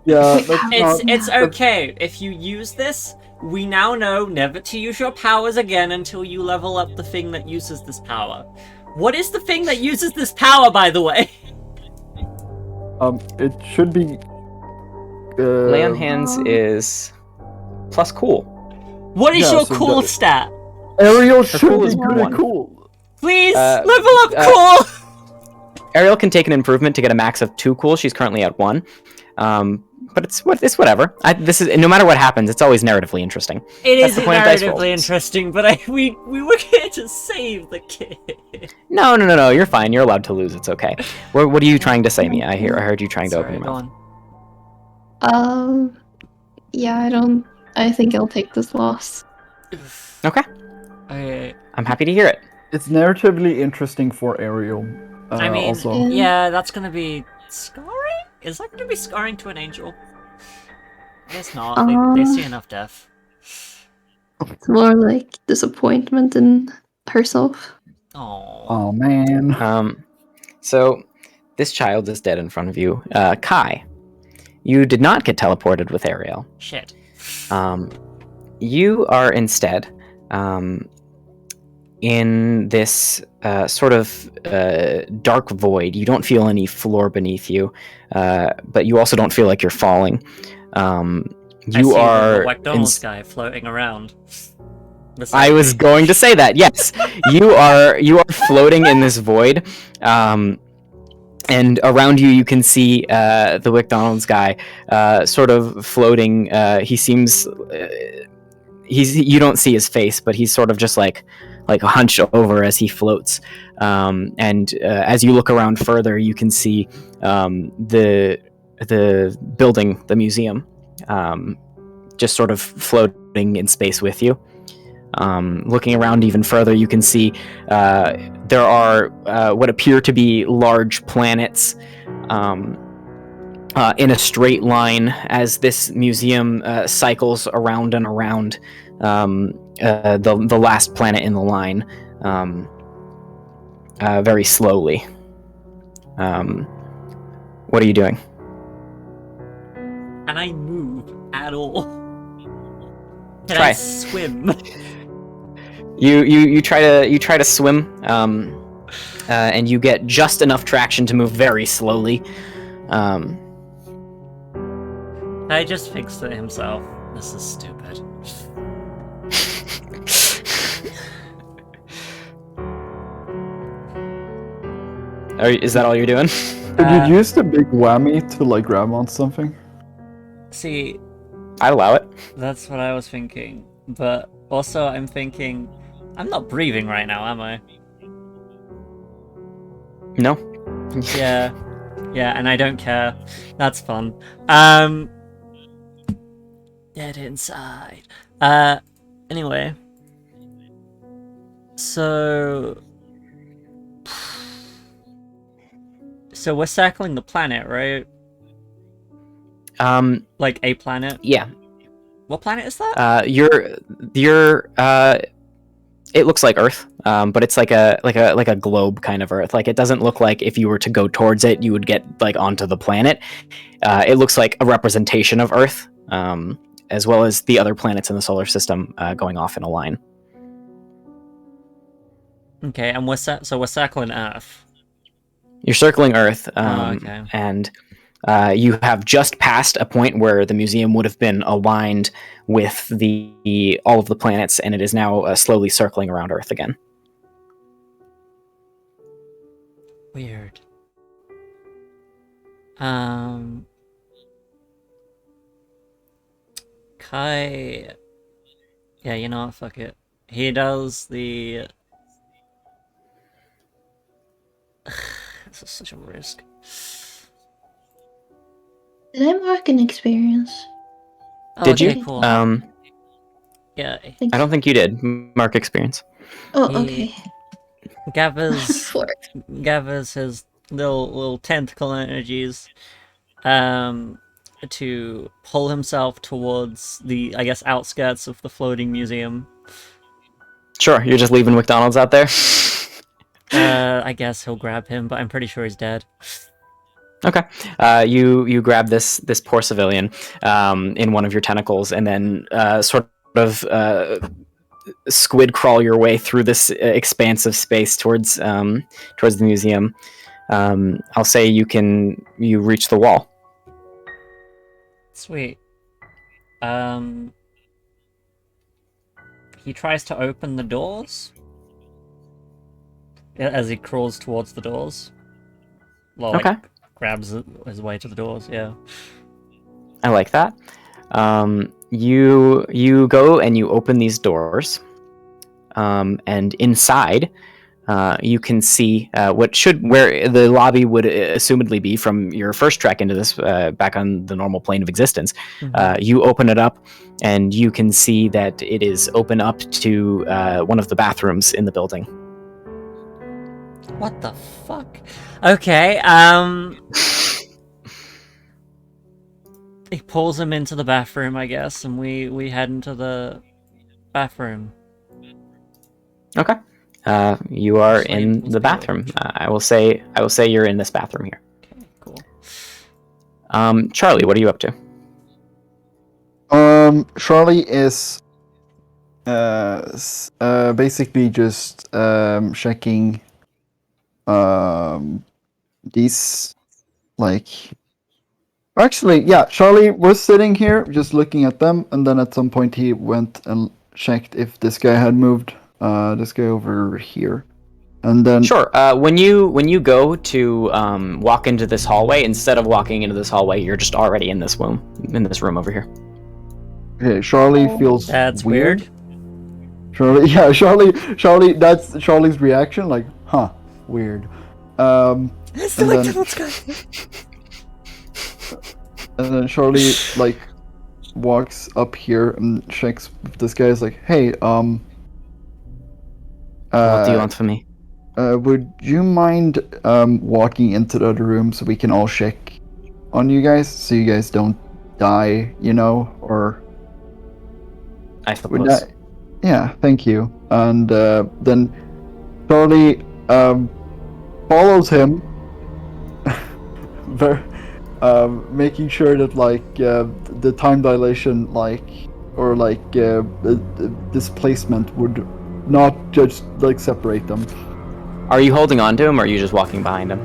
yeah, Wait, that's how- not. It's Yeah. okay. If you use this, we now know never to use your powers again until you level up the thing that uses this power. What is the thing that uses this power, by the way? It should be. Lay on hands Um, is plus cool. What is Yeah, your so cool the- stat? Ariel Her should cool be is good 1. at cool. Please, Uh, level up uh, cool! Ariel can take an improvement to get a max of 2 cool. She's currently at 1. But it's whatever. This is no matter what happens, it's always narratively interesting. It That's is the point of dice rolls. narratively interesting, but we were here to save the kid. No. You're fine. You're allowed to lose. It's okay. What are you trying to say, Mia? I heard you trying to open Sorry, your go mouth. on. Yeah, I think I'll take this loss. Okay. Okay. I'm happy to hear it. It's narratively interesting for Ariel. I mean, also. yeah, that's gonna be scarring? Is that gonna be scarring to an angel? I guess not. They see enough death. It's more like disappointment in herself. Oh. Oh man. So this child is dead in front of you. Kai, you did not get teleported with Ariel. Shit. You are instead in this sort of dark void. You don't feel any floor beneath you, but you also don't feel like you're falling. You are the McDonald's guy floating around. I was going to say that. Yes, you are floating in this void, and around you you can see the McDonald's guy sort of floating. He seems you don't see his face, but he's sort of just like hunched over as he floats. And as you look around further, you can see the building, the museum, just sort of floating in space with you. Looking around even further, you can see there are what appear to be large planets in a straight line as this museum cycles around and around the last planet in the line very slowly. What are you doing? Can I move at all? Can Try. I swim? You try to swim, and you get just enough traction to move very slowly. I just fixed it himself. This is stupid. Is that all you're doing? Could you use the big whammy to like grab on something? See, I'd allow it. that's what I was thinking. But also I'm thinking, I'm not breathing right now, am I? No. Yeah. Yeah, and I don't care. That's fun. Dead inside. Anyway. So we're circling the planet, right? Like a planet? Yeah. What planet is that? It looks like Earth, but it's like a globe kind of Earth. Like it doesn't look like if you were to go towards it, you would get like onto the planet. It looks like a representation of Earth, as well as the other planets in the solar system going off in a line. Okay, and we're circling Earth. You're circling Earth, okay. and you have just passed a point where the museum would have been aligned with all of the planets, and it is now slowly circling around Earth again. Weird. Kai. Yeah, you know what? Fuck it. He does the. This is such a risk. Did I mark an experience? Oh, Did okay, you? Cool. Yeah. I don't think you did. Mark experience. Oh, he- okay. Gathers For gathers his little tentacle energies, and to pull himself towards the, I guess, outskirts of the floating museum. Sure, you're just leaving McDonald's out there? I guess he'll grab him, but I'm pretty sure he's dead. Okay. You grab this poor civilian in one of your tentacles, and then sort of squid crawl your way through this expanse of space towards the museum. I'll say you reach the wall. Sweet. He tries to open the doors as he crawls towards the doors. Well, Okay. Grabs his way to the doors. Yeah. I like that. You go and you open these doors, and inside, you can see where the lobby would assumedly be from your first trek into this back on the normal plane of existence. Mm-hmm. You open it up, and you can see that it is open up to one of the bathrooms in the building. What the fuck? Okay. He pulls him into the bathroom, I guess, and we head into the bathroom. Okay. You are Let's in leave the bathroom. I will say you're in this bathroom here. Okay, cool. Charlie, what are you up to? Charlie is basically just checking these, like, actually, yeah, Charlie was sitting here just looking at them, and then at some point he went and checked if this guy had moved, this guy over here, and then Sure. When you go to walk into this hallway, instead of walking into this hallway, you're just already in this room over here. okay, Charlie feels That's weird. Charlie, yeah, Charlie, that's Charlie's reaction, like, huh, weird. It's and like then- let's go. And then Charlie like walks up here and checks if this guy is like, hey, What do you want from me? would you mind walking into the other room so we can all check on you guys so you guys don't die, or I would suppose. that? Yeah, thank you. And then Charlie follows him, making sure that the time dilation or the displacement would not just separate them. Are you holding on to him, or are you just walking behind him?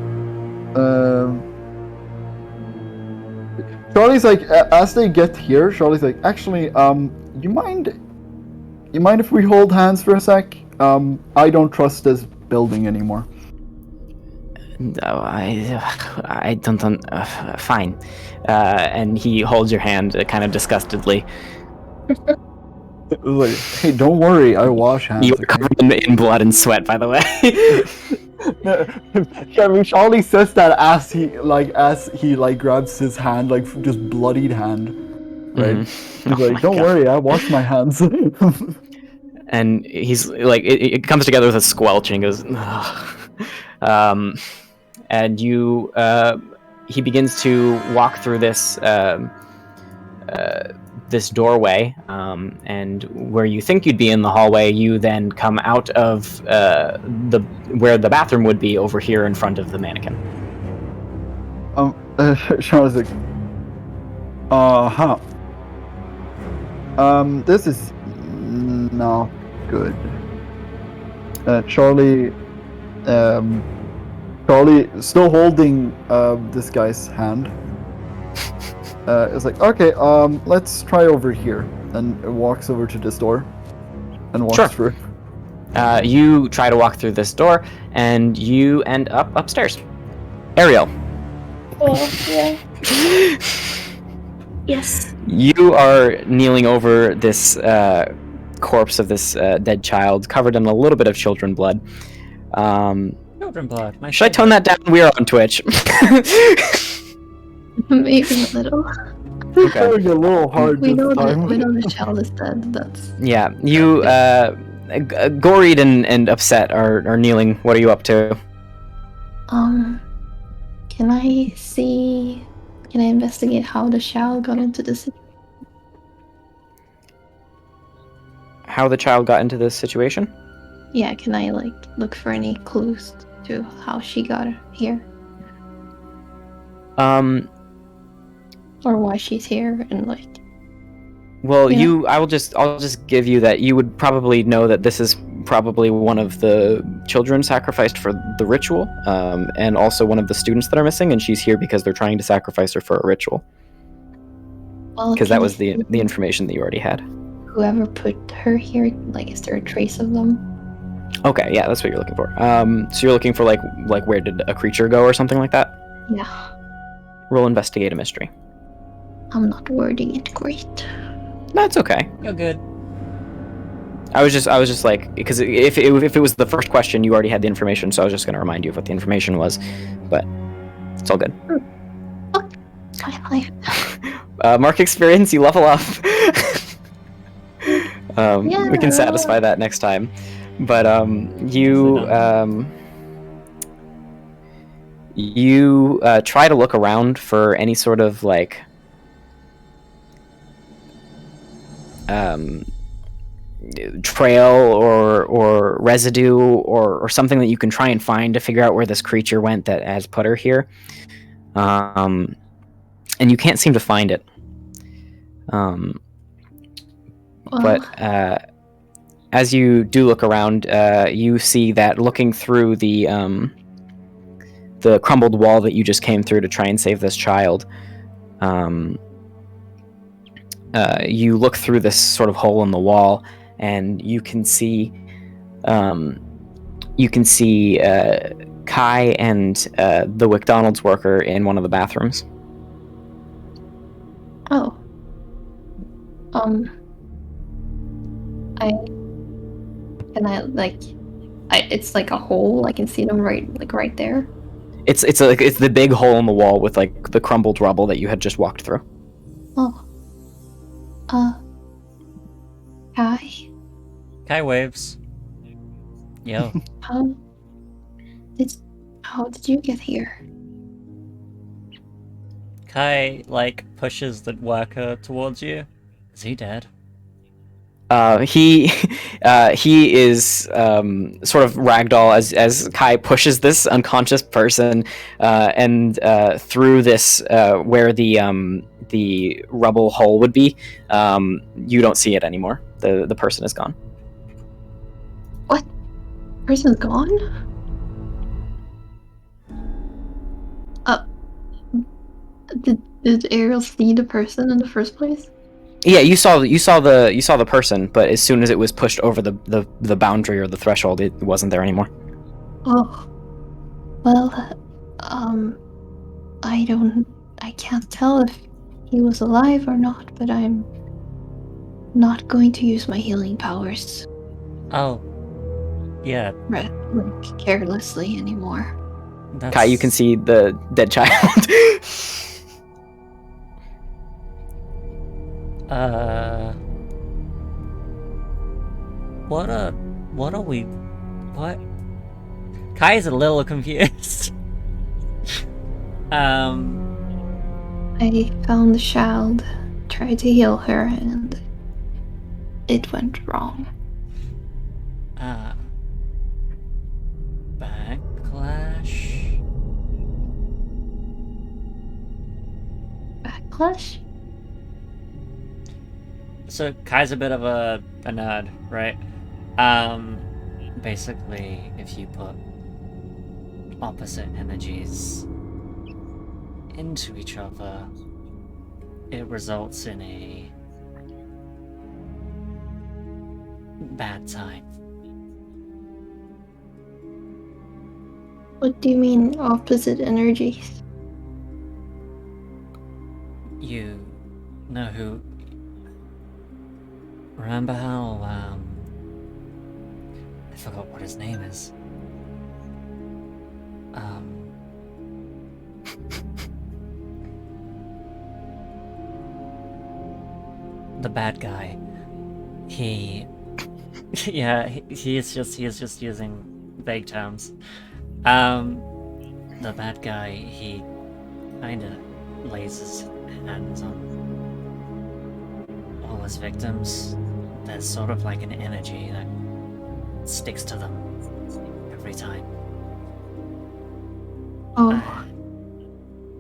Charlie's like, as they get here, Charlie's like, actually, you mind if we hold hands for a sec? I don't trust this building anymore. No, I don't. Fine. And he holds your hand, kind of disgustedly. It was like, hey, don't worry, I wash hands. You're covered in blood and sweat, by the way. Yeah, I mean, Charlie says that as he grabs his hand, just bloodied hand, right? Mhm. He's Oh like, my don't God. worry, I wash my hands. And he's like, it comes together with a squelch, and he goes, ugh. And he begins to walk through this this doorway, and where you think you'd be in the hallway, you then come out of where the bathroom would be over here in front of the mannequin. Charlie's like, this is not good. Charlie still holding this guy's hand. It's like, okay, let's try over here, and walks over to this door and walks Sure. through. You try to walk through this door, and you end up upstairs. Ariel, Oh, yeah. Yes. you are kneeling over this corpse of this dead child, covered in a little bit of children blood. Children blood. Should I tone that down? We are on Twitch. Maybe a little. Okay. That was a little hard We this know time. the child is dead. That's Yeah, you, Goried and upset are kneeling. What are you up to? can I see Can I investigate how the child got into this? How the child got into this situation? Yeah, can I like look for any clues to how she got here Um, or why she's here and like? well, You know? I'll just give you that you would probably know that this is probably one of the children sacrificed for the ritual, and also one of the students that are missing, and she's here because they're trying to sacrifice her for a ritual. Well, Because can that I was the see information that you already had. whoever put her here. Like, is there a trace of them? Okay, yeah, that's what you're looking for. So you're looking for like where did a creature go or something like that? Yeah, Roll investigate a mystery. I'm not wording it great. That's okay. You're good. I was just like, because if it was the first question, you already had the information, so I was just going to remind you of what the information was, but it's all good. Okay. Mark experience, you level up. Yeah. We can satisfy that next time, but you try to look around for any sort of like trail or residue or something that you can try and find to figure out where this creature went that has put her here, and you can't seem to find it. But as you do look around, you see that looking through the crumbled wall that you just came through to try and save this child, you look through this sort of hole in the wall, and you can see Kai and the McDonald's worker in one of the bathrooms. Oh. It's like a hole. I can see them right there. It's the big hole in the wall with like the crumbled rubble that you had just walked through. Oh. Kai. Kai waves. Yo. How did you get here? Kai, like, pushes the worker towards you. Is he dead? He is sort of ragdoll as Kai pushes this unconscious person and through this where the rubble hole would be. You don't see it anymore. The person is gone. What? Person's gone? Did Ariel see the person in the first place? Yeah, you saw the person, but as soon as it was pushed over the boundary or the threshold, it wasn't there anymore. Oh. Well, I can't tell if he was alive or not, but I'm not going to use my healing powers Oh. Yeah. like carelessly anymore. That's... Kai, you can see the dead child. What? Kai is a little confused. I found the child, tried to heal her, and it went wrong. Backlash? Backlash? So Kai's a bit of a nerd, right? Basically, if you put opposite energies into each other, it results in a bad time. What do you mean, opposite energies? You know who... Remember how, I forgot what his name is. The bad guy. He is just using vague terms. The bad guy, he kinda lays his hands on all his victims. There's sort of like an energy that sticks to them every time. Oh.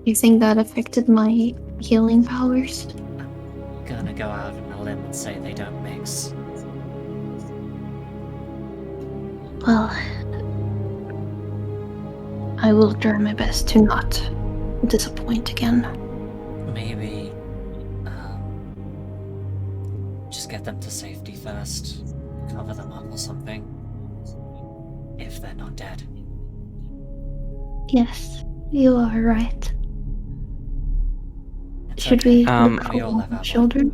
You think that affected my healing powers? I'm gonna go out on a limb and say they don't mix. Well, I will try my best to not disappoint again. Maybe just get them to safety first. Cover them up or something. If they're not dead. Yes, you are right. It's Should okay. we look We all over have our our children?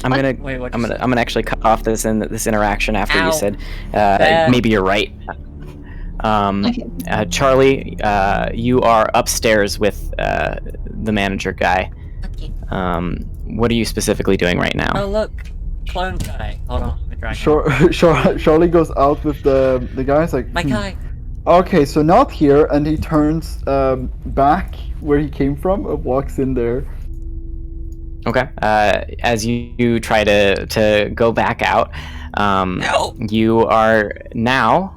I'm What? gonna Wait, what'd I'm you gonna say? I'm gonna actually cut off this interaction after Ow. you said maybe you're right. Okay. Charlie, you are upstairs with the manager guy. Okay. What are you specifically doing right now? Oh look, clone guy. Hold on, let me drag him up. Charlie goes out with the guys like. My guy. Okay, so not here, and he turns back where he came from and walks in there. Okay. As you try to go back out, No. you are now.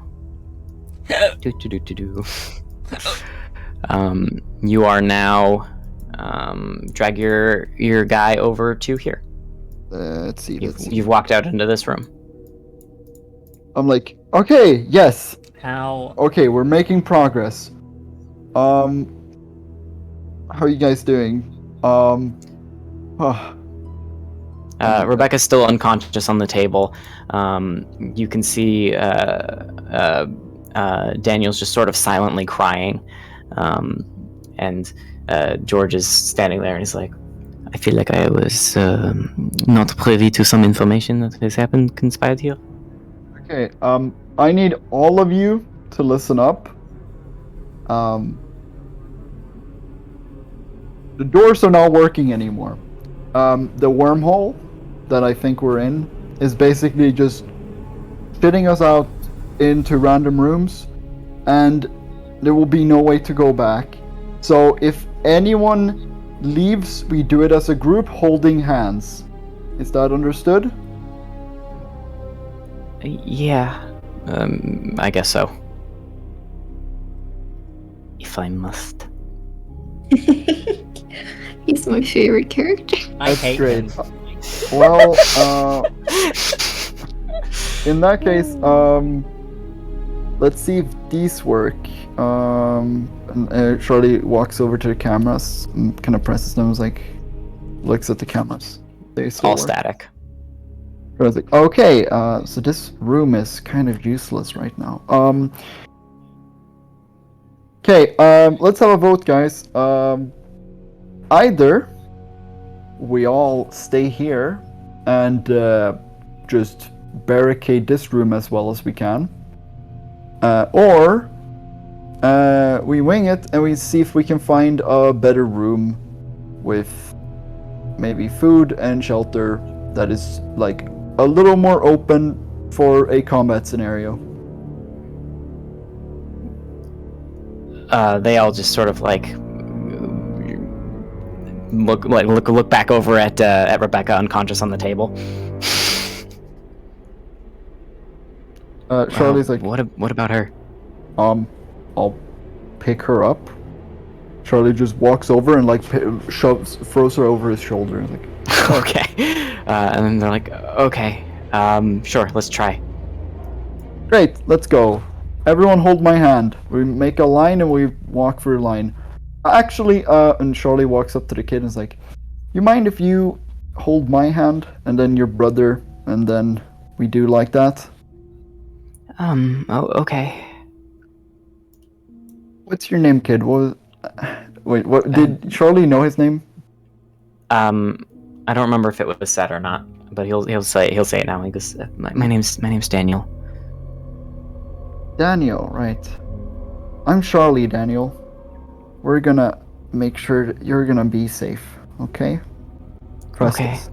You are now. Drag your guy over to here. Let's see. You've walked out into this room. I'm like, okay, yes. How? Okay, we're making progress. How are you guys doing? Oh, Rebecca's still unconscious on the table. You can see Daniel's just sort of silently crying, and George is standing there and he's like, I feel like I was not privy to some information that has happened, conspired here. okay, I need all of you to listen up. The doors are not working anymore. The wormhole that I think we're in is basically just fitting us out into random rooms, and there will be no way to go back. So if anyone leaves, we do it as a group holding hands. Is that understood? Yeah, I guess so. If I must. He's my favorite character. I That's hate great. him. Well, in that case, let's see if these work. And Charlie walks over to the cameras and kind of presses them, like, looks at the cameras. They still All work. static. Charlie's like, okay, so this room is kind of useless right now. Okay, let's have a vote, guys. Either we all stay here and just barricade this room as well as we can, or we wing it and we see if we can find a better room with maybe food and shelter that is like a little more open for a combat scenario. They all just sort of like look back over at Rebecca unconscious on the table. Charlie's like, what about her? I'll pick her up. Charlie just walks over and like throws her over his shoulder. Like, Okay. And then they're like, okay, sure, let's try. great, let's go. Everyone hold my hand. We make a line and we walk through a line. Actually, and Charlie walks up to the kid and is like, you mind if you hold my hand and then your brother and then we do like that? Oh, okay. What's your name, kid? Wait, what did Charlie know his name? I don't remember if it was said or not, but he'll say it now. He goes, my name's Daniel. Daniel, right. I'm Charlie, Daniel. We're gonna make sure that you're gonna be safe, okay? Trust Okay. us.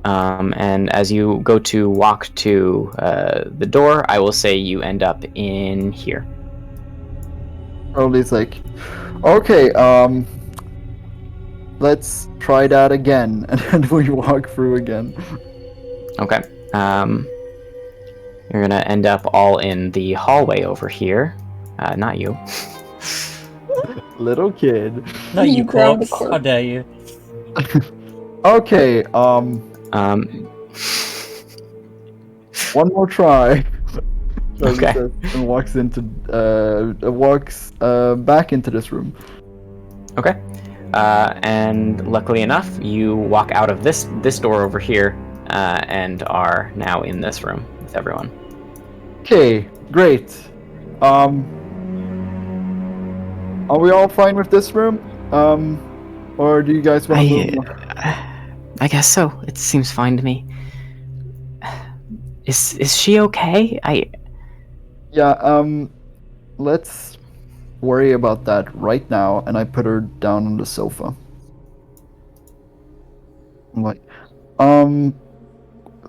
And as you go to walk to the door, I will say you end up in here. Charlie's like, okay, let's try that again, and then we walk through again. Okay. You're gonna end up all in the hallway over here. Not you. Little kid. No, you grab the corpse. corpse. How dare you? Okay, Um. one more try. Charlie Okay. says, and walks back into this room. Okay. And luckily enough, you walk out of this door over here, and are now in this room with everyone. Okay, great. Are we all fine with this room? Or do you guys want to move? I guess so. It seems fine to me. Is she okay? Yeah, let's worry about that right now, and I put her down on the sofa. I'm like,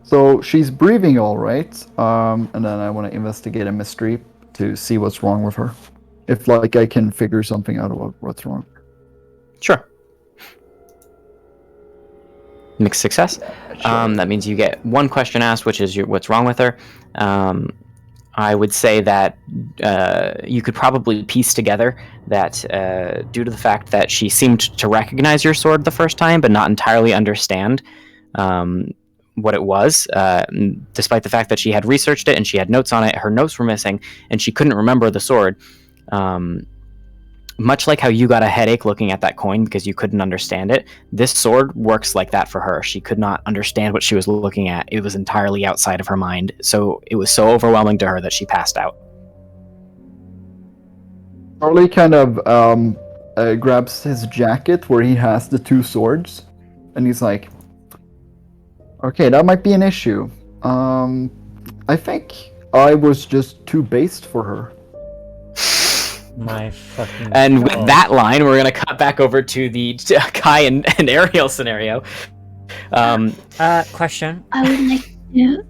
so she's breathing all right, and then I want to investigate a mystery to see what's wrong with her. If, like, I can figure something out about what's wrong. Sure. Mixed success. Sure. That means you get one question asked, which is what's wrong with her. I would say that you could probably piece together that due to the fact that she seemed to recognize your sword the first time, but not entirely understand what it was, despite the fact that she had researched it and she had notes on it, her notes were missing, and she couldn't remember the sword. Much like how you got a headache looking at that coin because you couldn't understand it, this sword works like that for her. She could not understand what she was looking at. It was entirely outside of her mind. So it was so overwhelming to her that she passed out. Charlie kind of grabs his jacket where he has the two swords, and he's like, okay, that might be an issue. I think I was just too based for her. My fucking. And with that line, we're going to cut back over to the Kai and Ariel scenario. Question. I would like to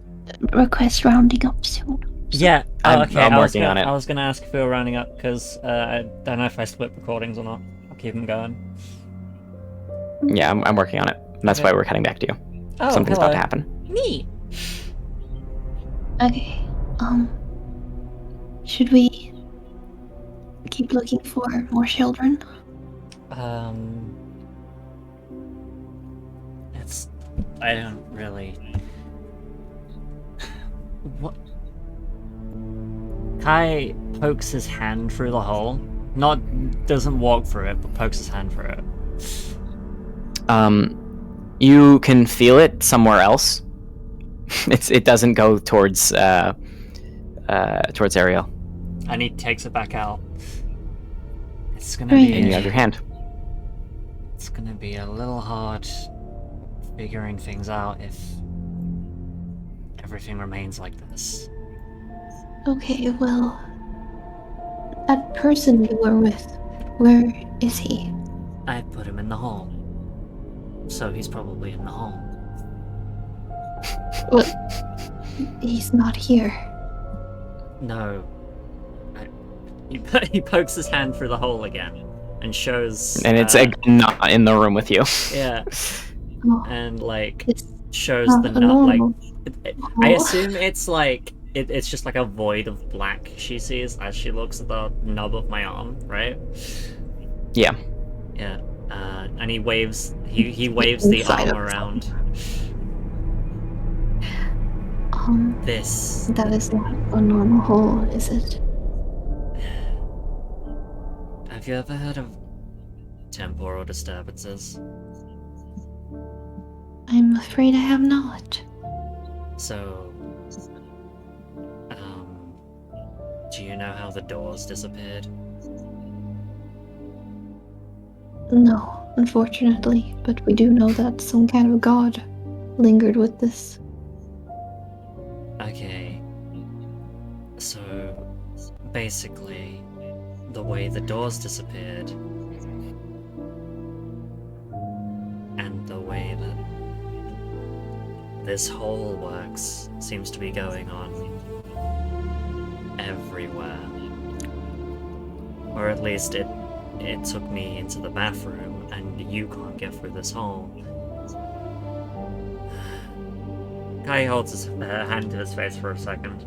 request rounding up soon. Yeah. I'm Okay. working on it. I was gonna ask if we were rounding up because I don't know if I split recordings or not. I'll keep them going. Yeah, I'm working on it. And that's why we're cutting back to you. Oh, Something's hello. about to happen. Me. Okay. Should we keep looking for more children? It's. I don't really. What? Kai pokes his hand through the hole. Doesn't walk through it, but pokes his hand through it. You can feel it somewhere else. It doesn't go towards Ariel. And he takes it back out. It's gonna Right. be. And you have your hand. It's gonna be a little hard figuring things out if everything remains like this. Okay, well, that person you were with, where is he? I put him in the hole. So he's probably in the hole. Well, he's not here. No. He pokes his hand through the hole again and shows. And it's again not in the room with you. Yeah, Oh, and like it's shows not the a nut. Like normal. I assume it's like it's just like a void of black she sees as she looks at the nub of my arm, right? Yeah. Yeah. And he waves. He waves the Inside arm of his around. This. That is not a normal hole, is it? Have you ever heard of temporal disturbances? I'm afraid I have not. So, do you know how the doors disappeared? No, unfortunately, but we do know that some kind of god lingered with this. Okay. So, basically, the way the doors disappeared, and the way that this hole works seems to be going on everywhere. Or at least it took me into the bathroom, and you can't get through this hole. Kai holds his hand to his face for a second.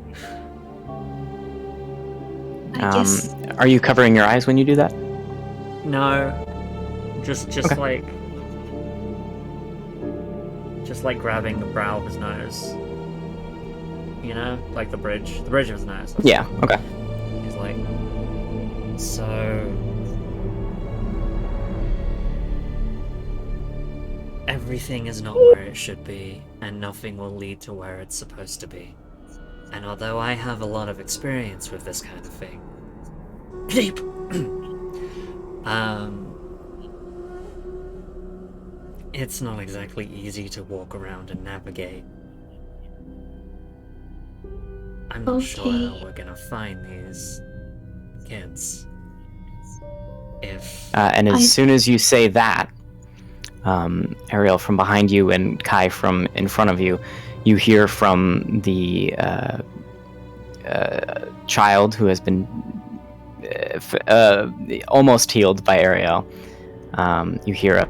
I guess. Are you covering your eyes when you do that? No, just Okay. like grabbing the brow of his nose. You know, like the bridge of his nose. Yeah. Okay. He's like, so everything is not where it should be, and nothing will lead to where it's supposed to be. And although I have a lot of experience with this kind of thing, deep, it's not exactly easy to walk around and navigate. I'm not sure how we're gonna find these kids. And as soon as you say that, Ariel from behind you and Kai from in front of you, you hear from the child who has been almost healed by Ariel. You hear a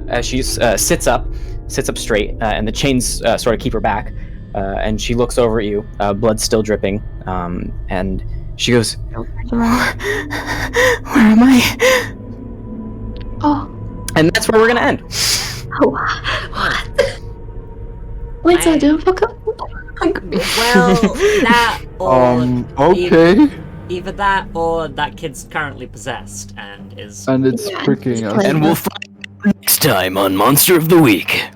as she sits up straight, and the chains sort of keep her back, and she looks over at you, blood still dripping, and she goes, "Where am I?" Oh. And that's where we're gonna end. What? Wait, so I do fuck up? Well, that or Okay. either that or that kid's currently possessed and is. And it's Yeah, pricking us. And we'll find next time on Monster of the Week.